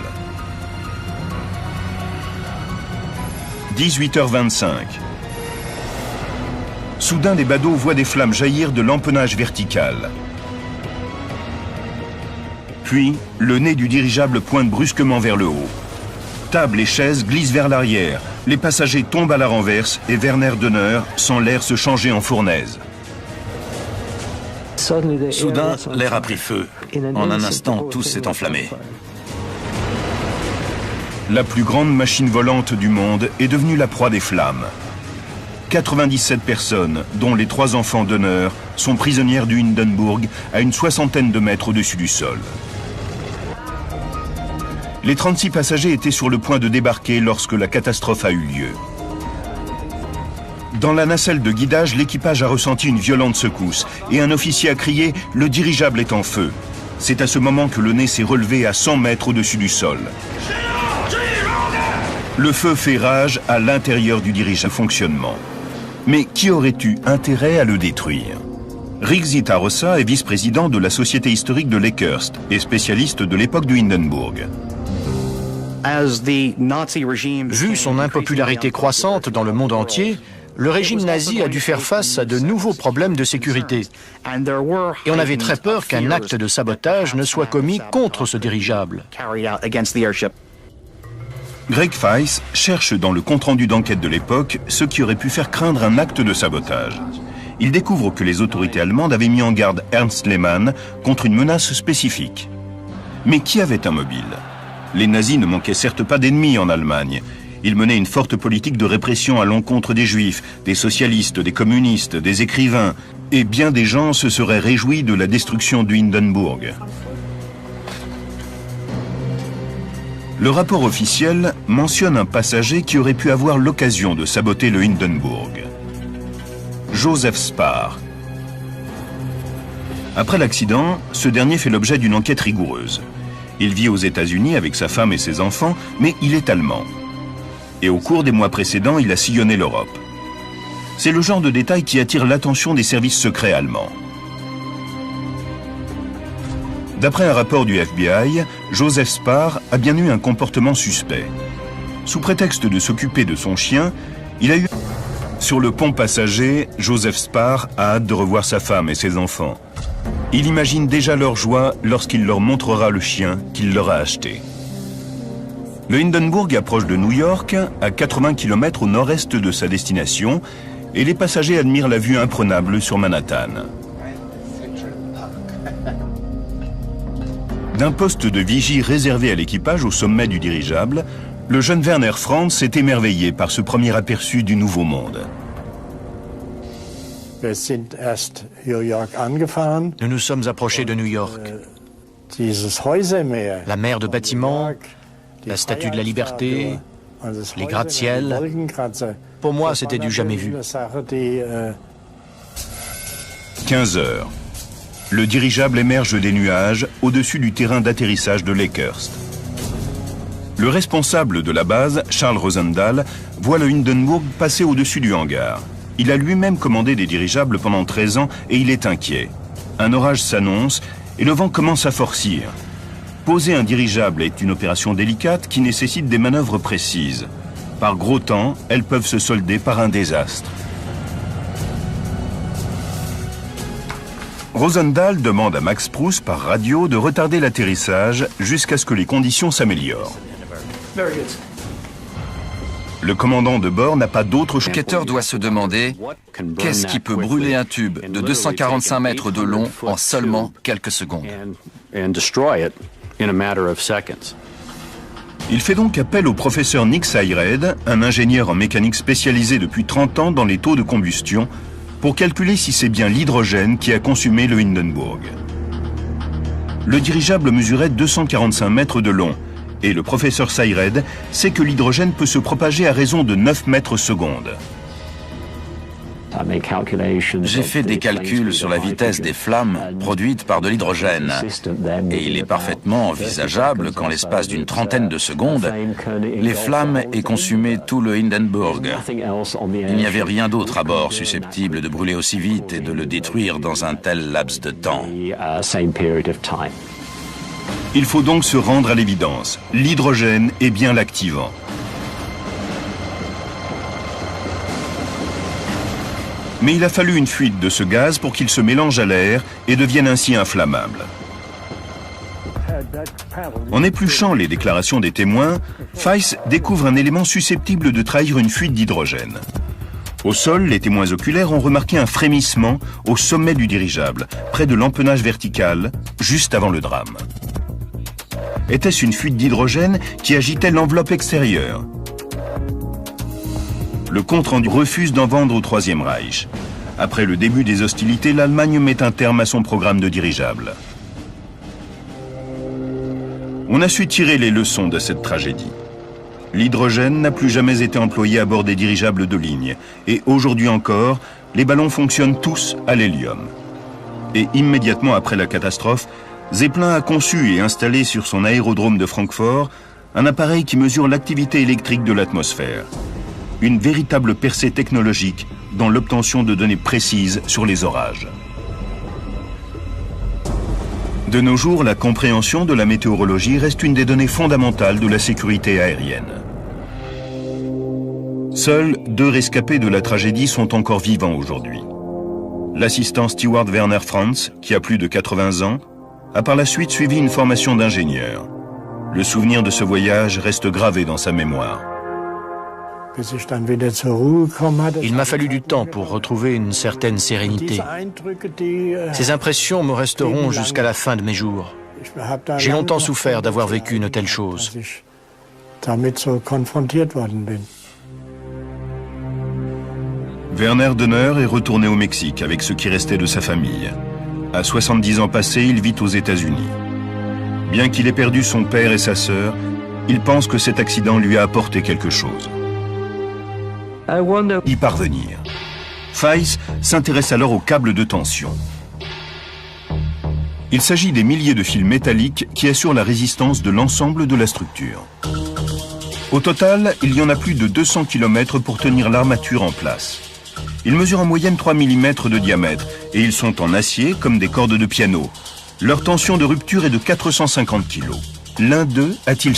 S1: 18h25. Soudain, les badauds voient des flammes jaillir de l'empennage vertical. Puis, le nez du dirigeable pointe brusquement vers le haut. Tables et chaises glissent vers l'arrière. Les passagers tombent à la renverse et Werner Donner sent l'air se changer en fournaise.
S2: Soudain, l'air a pris feu. En un instant, tout s'est enflammé.
S1: La plus grande machine volante du monde est devenue la proie des flammes. 97 personnes, dont les 3 enfants d'honneur, sont prisonnières du Hindenburg à une 60aine de mètres au-dessus du sol. Les 36 passagers étaient sur le point de débarquer lorsque la catastrophe a eu lieu. Dans la nacelle de guidage, l'équipage a ressenti une violente secousse et un officier a crié « Le dirigeable est en feu ». C'est à ce moment que le nez s'est relevé à 100 mètres au-dessus du sol. Le feu fait rage à l'intérieur du dirigeable fonctionnement. Mais qui aurait eu intérêt à le détruire? Rigzi Tarossa est vice-président de la Société historique de Lakehurst et spécialiste de l'époque du Hindenburg.
S3: Vu son impopularité croissante dans le monde entier, le régime nazi a dû faire face à de nouveaux problèmes de sécurité. Et on avait très peur qu'un acte de sabotage ne soit commis contre ce dirigeable.
S1: Greg Weiss cherche dans le compte-rendu d'enquête de l'époque ce qui aurait pu faire craindre un acte de sabotage. Il découvre que les autorités allemandes avaient mis en garde Ernst Lehmann contre une menace spécifique. Mais qui avait un mobile? Les nazis ne manquaient certes pas d'ennemis en Allemagne. Ils menaient une forte politique de répression à l'encontre des juifs, des socialistes, des communistes, des écrivains. Et bien des gens se seraient réjouis de la destruction du Hindenburg. Le rapport officiel mentionne un passager qui aurait pu avoir l'occasion de saboter le Hindenburg. Joseph Spar. Après l'accident, ce dernier fait l'objet d'une enquête rigoureuse. Il vit aux États-Unis avec sa femme et ses enfants, mais il est allemand. Et au cours des mois précédents, il a sillonné l'Europe. C'est le genre de détail qui attire l'attention des services secrets allemands. D'après un rapport du FBI, Joseph Spar a bien eu un comportement suspect. Sous prétexte de s'occuper de son chien, il a eu... Sur le pont passager, Joseph Spar a hâte de revoir sa femme et ses enfants. Il imagine déjà leur joie lorsqu'il leur montrera le chien qu'il leur a acheté. Le Hindenburg approche de New York, à 80 km au nord-est de sa destination, et les passagers admirent la vue imprenable sur Manhattan. D'un poste de vigie réservé à l'équipage au sommet du dirigeable, le jeune Werner Franz est émerveillé par ce premier aperçu du Nouveau Monde.
S3: Nous nous sommes approchés de New York. La mer de bâtiments, la Statue de la Liberté, les gratte-ciel. Pour moi, c'était du jamais vu.
S1: 15 heures. Le dirigeable émerge des nuages au-dessus du terrain d'atterrissage de Lakehurst. Le responsable de la base, Charles Rosendahl, voit le Hindenburg passer au-dessus du hangar. Il a lui-même commandé des dirigeables pendant 13 ans et il est inquiet. Un orage s'annonce et le vent commence à forcir. Poser un dirigeable est une opération délicate qui nécessite des manœuvres précises. Par gros temps, elles peuvent se solder par un désastre. Rosendahl demande à Max Pruss par radio de retarder l'atterrissage jusqu'à ce que les conditions s'améliorent. Le commandant de bord n'a pas d'autre choix.
S2: L'enquêteur doit se demander qu'est-ce qui peut brûler un tube de 245 mètres de long en seulement quelques secondes.
S1: Il fait donc appel au professeur Nick Syred, un ingénieur en mécanique spécialisé depuis 30 ans dans les taux de combustion, pour calculer si c'est bien l'hydrogène qui a consumé le Hindenburg. Le dirigeable mesurait 245 mètres de long, et le professeur Syred sait que l'hydrogène peut se propager à raison de 9 mètres secondes.
S2: J'ai fait des calculs sur la vitesse des flammes produites par de l'hydrogène. Et il est parfaitement envisageable qu'en l'espace d'une trentaine de secondes, les flammes aient consumé tout le Hindenburg. Il n'y avait rien d'autre à bord susceptible de brûler aussi vite et de le détruire dans un tel laps de temps.
S1: Il faut donc se rendre à l'évidence. L'hydrogène est bien l'activant. Mais il a fallu une fuite de ce gaz pour qu'il se mélange à l'air et devienne ainsi inflammable. En épluchant les déclarations des témoins, Feiss découvre un élément susceptible de trahir une fuite d'hydrogène. Au sol, les témoins oculaires ont remarqué un frémissement au sommet du dirigeable, près de l'empennage vertical, juste avant le drame. Était-ce une fuite d'hydrogène qui agitait l'enveloppe extérieure ? Le compte-rendu refuse d'en vendre au Troisième Reich. Après le début des hostilités, l'Allemagne met un terme à son programme de dirigeable. On a su tirer les leçons de cette tragédie. L'hydrogène n'a plus jamais été employé à bord des dirigeables de ligne. Et aujourd'hui encore, les ballons fonctionnent tous à l'hélium. Et immédiatement après la catastrophe, Zeppelin a conçu et installé sur son aérodrome de Francfort un appareil qui mesure l'activité électrique de l'atmosphère. Une véritable percée technologique dans l'obtention de données précises sur les orages. De nos jours, la compréhension de la météorologie reste une des données fondamentales de la sécurité aérienne. Seuls 2 rescapés de la tragédie sont encore vivants aujourd'hui. L'assistant Stewart Werner Franz, qui a plus de 80 ans, a par la suite suivi une formation d'ingénieur. Le souvenir de ce voyage reste gravé dans sa mémoire.
S3: Il m'a fallu du temps pour retrouver une certaine sérénité. Ces impressions me resteront jusqu'à la fin de mes jours. J'ai longtemps souffert d'avoir vécu une telle chose.
S1: Werner Donner est retourné au Mexique avec ce qui restait de sa famille. À 70 ans passés, il vit aux États-Unis. Bien qu'il ait perdu son père et sa sœur, Il pense que cet accident lui a apporté quelque chose. Y parvenir. Feiss s'intéresse alors aux câbles de tension. Il s'agit des milliers de fils métalliques qui assurent la résistance de l'ensemble de la structure. Au total, il y en a plus de 200 km pour tenir l'armature en place. Ils mesurent en moyenne 3 mm de diamètre et ils sont en acier comme des cordes de piano. Leur tension de rupture est de 450 kg. L'un d'eux a-t-il...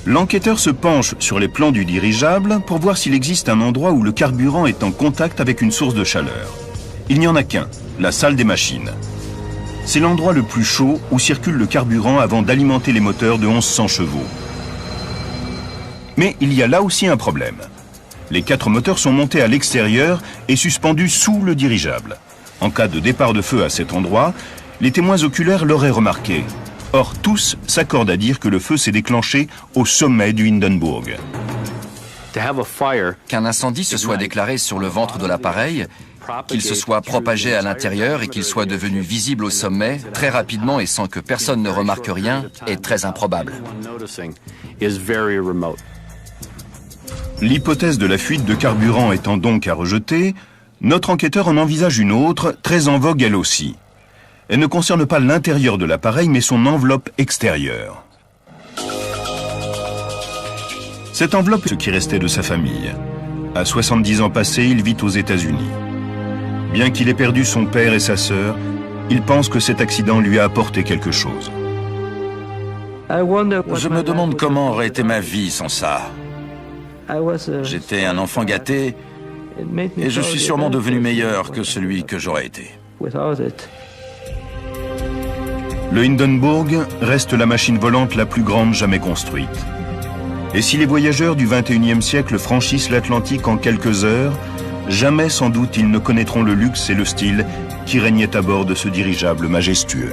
S1: L'enquêteur se penche sur les plans du dirigeable pour voir s'il existe un endroit où le carburant est en contact avec une source de chaleur. Il n'y en a qu'un, la salle des machines. C'est l'endroit le plus chaud où circule le carburant avant d'alimenter les moteurs de 1100 chevaux. Mais il y a là aussi un problème. Les 4 moteurs sont montés à l'extérieur et suspendus sous le dirigeable. En cas de départ de feu à cet endroit, les témoins oculaires l'auraient remarqué. Or, tous s'accordent à dire que le feu s'est déclenché au sommet du Hindenburg.
S4: Qu'un incendie se soit déclaré sur le ventre de l'appareil, qu'il se soit propagé à l'intérieur et qu'il soit devenu visible au sommet, très rapidement et sans que personne ne remarque rien, est très improbable.
S1: L'hypothèse de la fuite de carburant étant donc à rejeter, notre enquêteur en envisage une autre, très en vogue elle aussi. Elle ne concerne pas l'intérieur de l'appareil, mais son enveloppe extérieure. Cette enveloppe est ce qui restait de sa famille. À 70 ans passés, il vit aux États-Unis. Bien qu'il ait perdu son père et sa sœur, il pense que cet accident lui a apporté quelque chose.
S2: Je me demande comment aurait été ma vie sans ça. J'étais un enfant gâté et je suis sûrement devenu meilleur que celui que j'aurais été.
S1: Le Hindenburg reste la machine volante la plus grande jamais construite. Et si les voyageurs du XXIe siècle franchissent l'Atlantique en quelques heures, jamais sans doute ils ne connaîtront le luxe et le style qui régnaient à bord de ce dirigeable majestueux.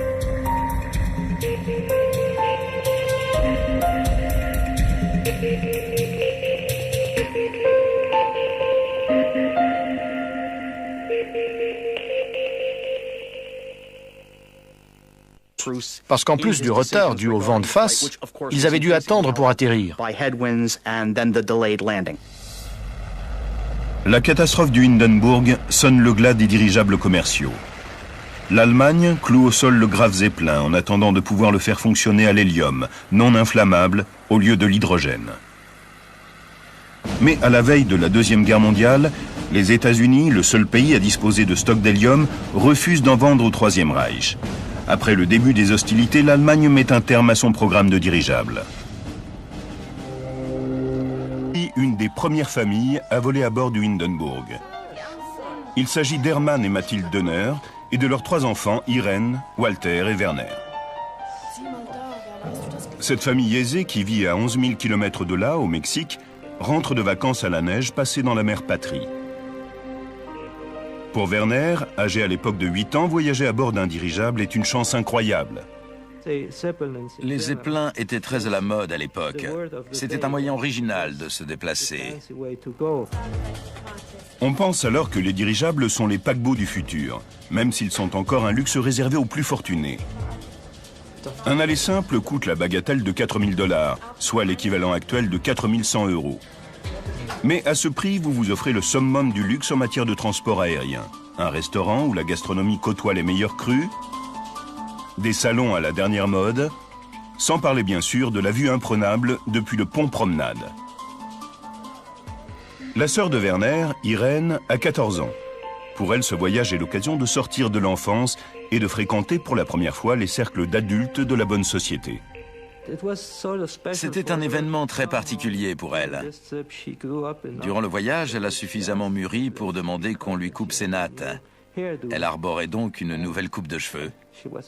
S3: Parce qu'en plus du retard dû au vent de face, ils avaient dû attendre pour atterrir.
S1: La catastrophe du Hindenburg sonne le glas des dirigeables commerciaux. L'Allemagne cloue au sol le Graf Zeppelin en attendant de pouvoir le faire fonctionner à l'hélium, non inflammable, au lieu de l'hydrogène. Mais à la veille de la Deuxième Guerre mondiale, les États-Unis, le seul pays à disposer de stocks d'hélium, refusent d'en vendre au Troisième Reich. Après le début des hostilités, l'Allemagne met un terme à son programme de dirigeables. Une des premières familles à voler à bord du Hindenburg. Il s'agit d'Hermann et Mathilde Dönner et de leurs 3 enfants, Irène, Walter et Werner. Cette famille aisée qui vit à 11 000 km de là, au Mexique, rentre de vacances à la neige passée dans la mer Patrie. Pour Werner, âgé à l'époque de 8 ans, voyager à bord d'un dirigeable est une chance incroyable.
S2: Les Zeppelins étaient très à la mode à l'époque. C'était un moyen original de se déplacer.
S1: On pense alors que les dirigeables sont les paquebots du futur, même s'ils sont encore un luxe réservé aux plus fortunés. Un aller simple coûte la bagatelle de 4 000 $, soit l'équivalent actuel de 4 100 €. Mais à ce prix, vous vous offrez le summum du luxe en matière de transport aérien. Un restaurant où la gastronomie côtoie les meilleurs crus, des salons à la dernière mode, sans parler bien sûr de la vue imprenable depuis le pont Promenade. La sœur de Werner, Irène, a 14 ans. Pour elle, ce voyage est l'occasion de sortir de l'enfance et de fréquenter pour la première fois les cercles d'adultes de la bonne société.
S2: C'était un événement très particulier pour elle. Durant le voyage, elle a suffisamment mûri pour demander qu'on lui coupe ses nattes. Elle arborait donc une nouvelle coupe de cheveux.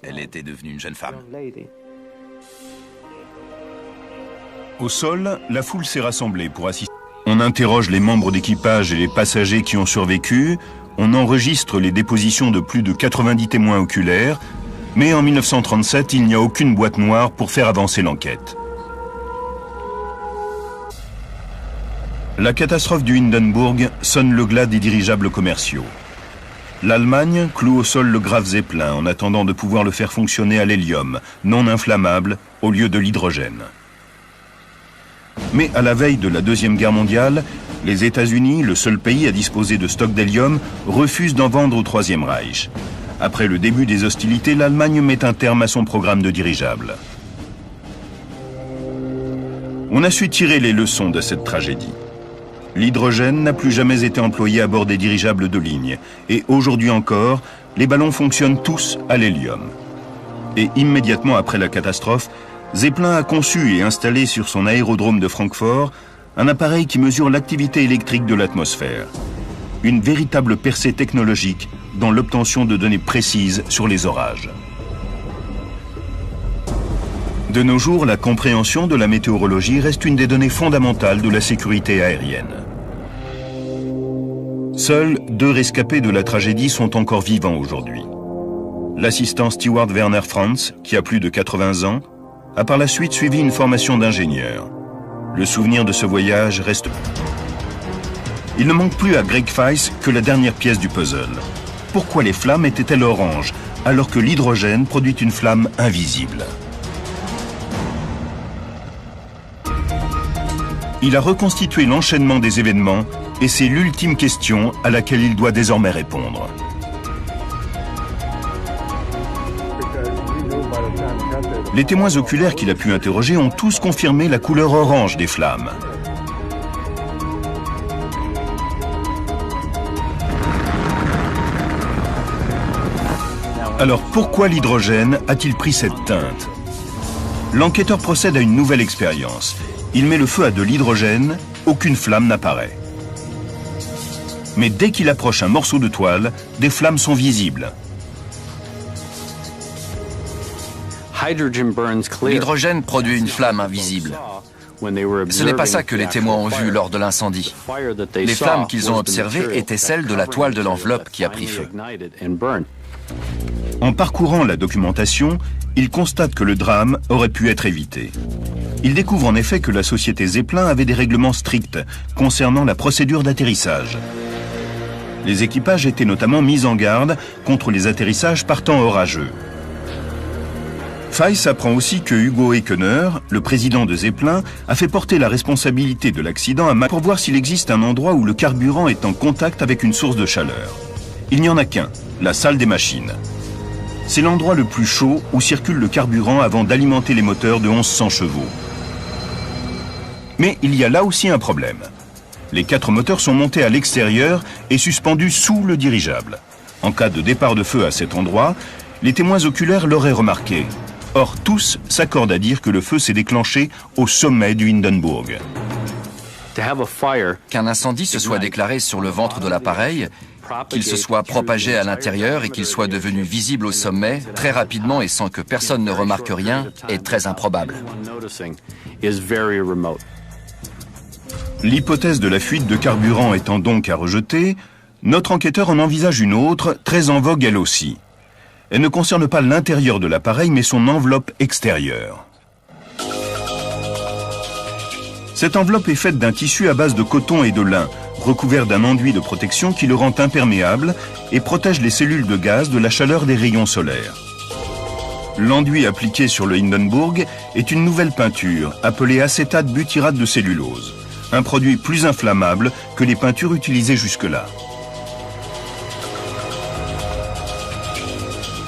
S2: Elle était devenue une jeune femme.
S1: Au sol, la foule s'est rassemblée pour assister. On interroge les membres d'équipage et les passagers qui ont survécu. On enregistre les dépositions de plus de 90 témoins oculaires. Mais en 1937, il n'y a aucune boîte noire pour faire avancer l'enquête. La catastrophe du Hindenburg sonne le glas des dirigeables commerciaux. l'Allemagne cloue au sol le Graf Zeppelin en attendant de pouvoir le faire fonctionner à l'hélium, non inflammable, au lieu de l'hydrogène. Mais à la veille de la Deuxième Guerre mondiale, les États-Unis, le seul pays à disposer de stocks d'hélium, refusent d'en vendre au Troisième Reich. Après le début des hostilités, l'Allemagne met un terme à son programme de dirigeables. On a su tirer les leçons de cette tragédie. L'hydrogène n'a plus jamais été employé à bord des dirigeables de ligne. Et aujourd'hui encore, les ballons fonctionnent tous à l'hélium. Et immédiatement après la catastrophe, Zeppelin a conçu et installé sur son aérodrome de Francfort un appareil qui mesure l'activité électrique de l'atmosphère. Une véritable percée technologique dans l'obtention de données précises sur les orages. De nos jours, la compréhension de la météorologie reste une des données fondamentales de la sécurité aérienne. Seuls 2 rescapés de la tragédie sont encore vivants aujourd'hui. L'assistant Stewart Werner Franz, qui a plus de 80 ans, a par la suite suivi une formation d'ingénieur. Le souvenir de ce voyage reste... Il ne manque plus à Greg Feiss que la dernière pièce du puzzle. Pourquoi les flammes étaient-elles oranges, alors que l'hydrogène produit une flamme invisible ? Il a reconstitué l'enchaînement des événements et c'est l'ultime question à laquelle il doit désormais répondre. Les témoins oculaires qu'il a pu interroger ont tous confirmé la couleur orange des flammes. Alors pourquoi l'hydrogène a-t-il pris cette teinte? L'enquêteur procède à une nouvelle expérience. Il met le feu à de l'hydrogène, aucune flamme n'apparaît. Mais dès qu'il approche un morceau de toile, des flammes sont visibles.
S2: L'hydrogène produit une flamme invisible. Ce n'est pas ça que les témoins ont vu lors de l'incendie. Les flammes qu'ils ont observées étaient celles de la toile de l'enveloppe qui a pris feu.
S1: En parcourant la documentation, il constate que le drame aurait pu être évité. Il découvre en effet que la société Zeppelin avait des règlements stricts concernant la procédure d'atterrissage. Les équipages étaient notamment mis en garde contre les atterrissages par temps orageux. Feiss apprend aussi que Hugo Ekener, le président de Zeppelin, a fait porter la responsabilité de l'accident à Mac pour voir s'il existe un endroit où le carburant est en contact avec une source de chaleur. Il n'y en a qu'un, la salle des machines. C'est l'endroit le plus chaud où circule le carburant avant d'alimenter les moteurs de 1100 chevaux. Mais il y a là aussi un problème. Les 4 moteurs sont montés à l'extérieur et suspendus sous le dirigeable. En cas de départ de feu à cet endroit, les témoins oculaires l'auraient remarqué. Or, tous s'accordent à dire que le feu s'est déclenché au sommet du Hindenburg.
S2: Qu'un incendie se soit déclaré sur le ventre de l'appareil, qu'il se soit propagé à l'intérieur et qu'il soit devenu visible au sommet, très rapidement et sans que personne ne remarque rien, est très improbable.
S1: L'hypothèse de la fuite de carburant étant donc à rejeter, notre enquêteur en envisage une autre, très en vogue elle aussi. Elle ne concerne pas l'intérieur de l'appareil, mais son enveloppe extérieure. Cette enveloppe est faite d'un tissu à base de coton et de lin, recouvert d'un enduit de protection qui le rend imperméable et protège les cellules de gaz de la chaleur des rayons solaires. L'enduit appliqué sur le Hindenburg est une nouvelle peinture, appelée acétate butyrate de cellulose, un produit plus inflammable que les peintures utilisées jusque-là.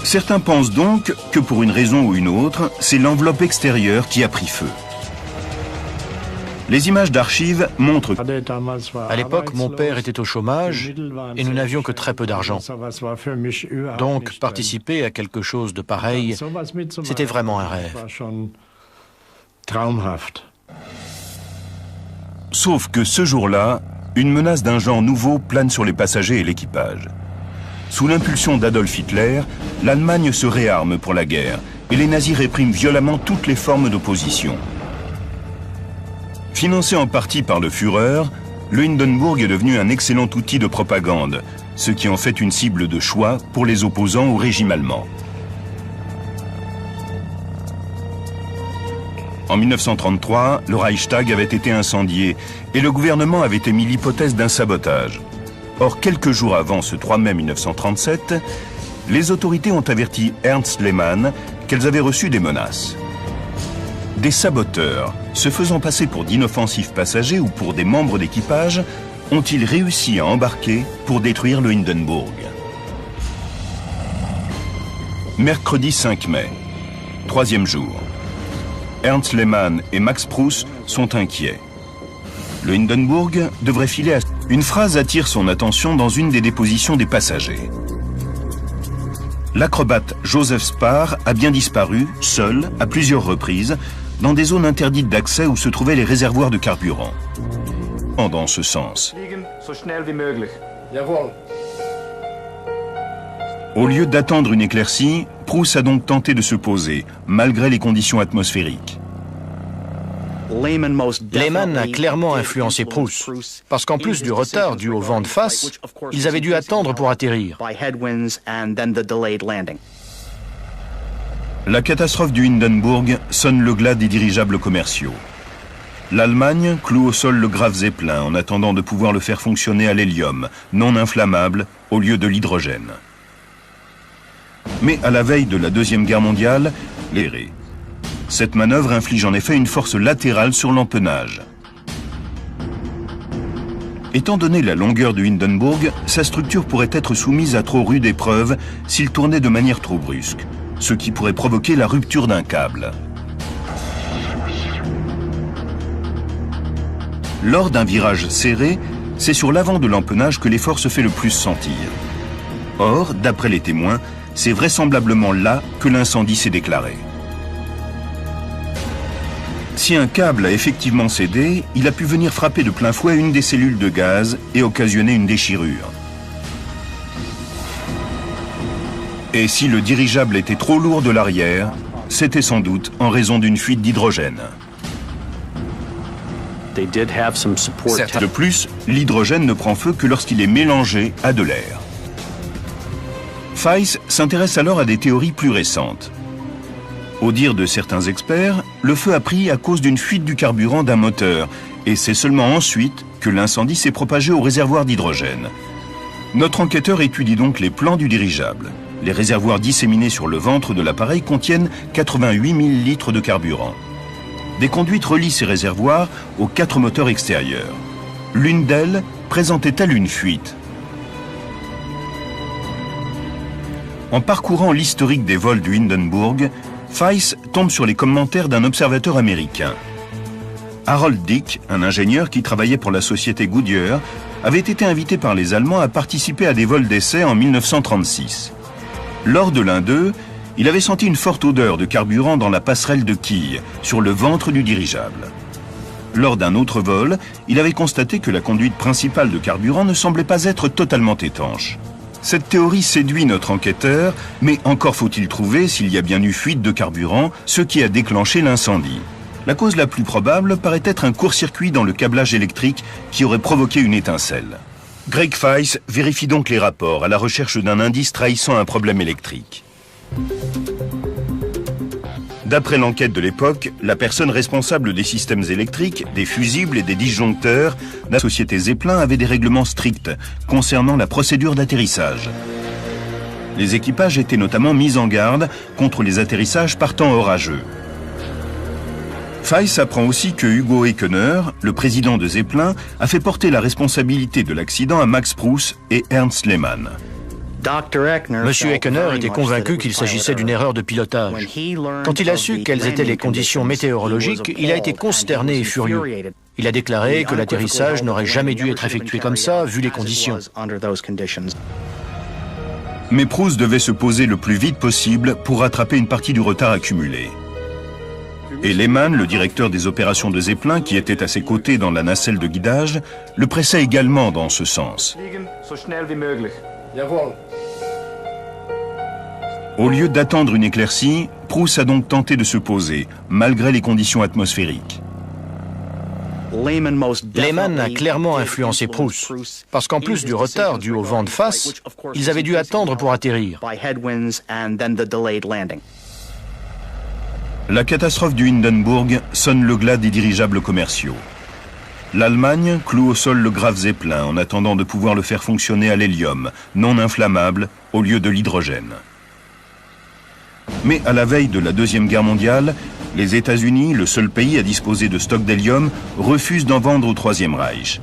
S1: Certains pensent donc que pour une raison ou une autre, c'est l'enveloppe extérieure qui a pris feu. Les images d'archives montrent...
S3: À l'époque, mon père était au chômage et nous n'avions que très peu d'argent. Donc, participer à quelque chose de pareil, c'était vraiment un rêve.
S1: Sauf que ce jour-là, une menace d'un genre nouveau plane sur les passagers et l'équipage. Sous l'impulsion d'Adolf Hitler, l'Allemagne se réarme pour la guerre et les nazis répriment violemment toutes les formes d'opposition. Financé en partie par le Führer, le Hindenburg est devenu un excellent outil de propagande, ce qui en fait une cible de choix pour les opposants au régime allemand. En 1933, le Reichstag avait été incendié et le gouvernement avait émis l'hypothèse d'un sabotage. Or, quelques jours avant ce 3 mai 1937, les autorités ont averti Ernst Lehmann qu'elles avaient reçu des menaces. Des saboteurs, se faisant passer pour d'inoffensifs passagers ou pour des membres d'équipage, ont-ils réussi à embarquer pour détruire le Hindenburg. Mercredi 5 mai, troisième jour. Ernst Lehmann et Max Pruss sont inquiets. Le Hindenburg devrait filer à... Une phrase attire son attention dans une des dépositions des passagers. L'acrobate Joseph Spar a bien disparu, seul, à plusieurs reprises, dans des zones interdites d'accès où se trouvaient les réservoirs de carburant. Dans ce sens. Au lieu d'attendre une éclaircie, Pruss a donc tenté de se poser, malgré les conditions atmosphériques.
S3: Lehmann a clairement influencé Pruss, parce qu'en plus du retard dû au vent de face, ils avaient dû attendre pour atterrir.
S1: La catastrophe du Hindenburg sonne le glas des dirigeables commerciaux. L'Allemagne cloue au sol le Graf Zeppelin en attendant de pouvoir le faire fonctionner à l'hélium, non inflammable, au lieu de l'hydrogène. Mais à la veille de la Deuxième Guerre mondiale, cette manœuvre inflige en effet une force latérale sur l'empennage. Étant donné la longueur du Hindenburg, sa structure pourrait être soumise à trop rude épreuve s'il tournait de manière trop brusque, ce qui pourrait provoquer la rupture d'un câble. Lors d'un virage serré, c'est sur l'avant de l'empennage que l'effort se fait le plus sentir. Or, d'après les témoins, c'est vraisemblablement là que l'incendie s'est déclaré. Si un câble a effectivement cédé, il a pu venir frapper de plein fouet une des cellules de gaz et occasionner une déchirure. Et si le dirigeable était trop lourd de l'arrière, c'était sans doute en raison d'une fuite d'hydrogène. De plus, l'hydrogène ne prend feu que lorsqu'il est mélangé à de l'air. Weiss s'intéresse alors à des théories plus récentes. Au dire de certains experts, le feu a pris à cause d'une fuite du carburant d'un moteur, et c'est seulement ensuite que l'incendie s'est propagé au réservoir d'hydrogène. Notre enquêteur étudie donc les plans du dirigeable. Les réservoirs disséminés sur le ventre de l'appareil contiennent 88 000 litres de carburant. Des conduites relient ces réservoirs aux 4 moteurs extérieurs. L'une d'elles présentait-elle une fuite? En parcourant l'historique des vols du Hindenburg, Weiss tombe sur les commentaires d'un observateur américain. Harold Dick, un ingénieur qui travaillait pour la société Goodyear, avait été invité par les Allemands à participer à des vols d'essai en 1936. Lors de l'un d'eux, il avait senti une forte odeur de carburant dans la passerelle de quilles, sur le ventre du dirigeable. Lors d'un autre vol, il avait constaté que la conduite principale de carburant ne semblait pas être totalement étanche. Cette théorie séduit notre enquêteur, mais encore faut-il trouver s'il y a bien eu fuite de carburant, ce qui a déclenché l'incendie. La cause la plus probable paraît être un court-circuit dans le câblage électrique qui aurait provoqué une étincelle. Greg Weiss vérifie donc les rapports à la recherche d'un indice trahissant un problème électrique. D'après l'enquête de l'époque, la personne responsable des systèmes électriques, des fusibles et des disjoncteurs de la société Zeppelin avait des règlements stricts concernant la procédure d'atterrissage. Les équipages étaient notamment mis en garde contre les atterrissages par temps orageux. Weiss apprend aussi que Hugo Eckener, le président de Zeppelin, a fait porter la responsabilité de l'accident à Max Pruss et Ernst Lehmann.
S3: Monsieur Eckener était convaincu qu'il s'agissait d'une erreur de pilotage. Quand il a su quelles étaient les conditions météorologiques, il a été consterné et furieux. Il a déclaré que l'atterrissage n'aurait jamais dû être effectué comme ça, vu les conditions.
S1: Mais Pruss devait se poser le plus vite possible pour rattraper une partie du retard accumulé. Et Lehmann, le directeur des opérations de Zeppelin, qui était à ses côtés dans la nacelle de guidage, le pressait également dans ce sens. Au lieu d'attendre une éclaircie, Pruss a donc tenté de se poser, malgré les conditions atmosphériques.
S3: Lehmann a clairement influencé Pruss, parce qu'en plus du retard dû au vent de face, ils avaient dû attendre pour atterrir.
S1: La catastrophe du Hindenburg sonne le glas des dirigeables commerciaux. L'Allemagne cloue au sol le Graf Zeppelin en attendant de pouvoir le faire fonctionner à l'hélium, non inflammable, au lieu de l'hydrogène. Mais à la veille de la Deuxième Guerre mondiale, les États-Unis, le seul pays à disposer de stocks d'hélium, refusent d'en vendre au Troisième Reich.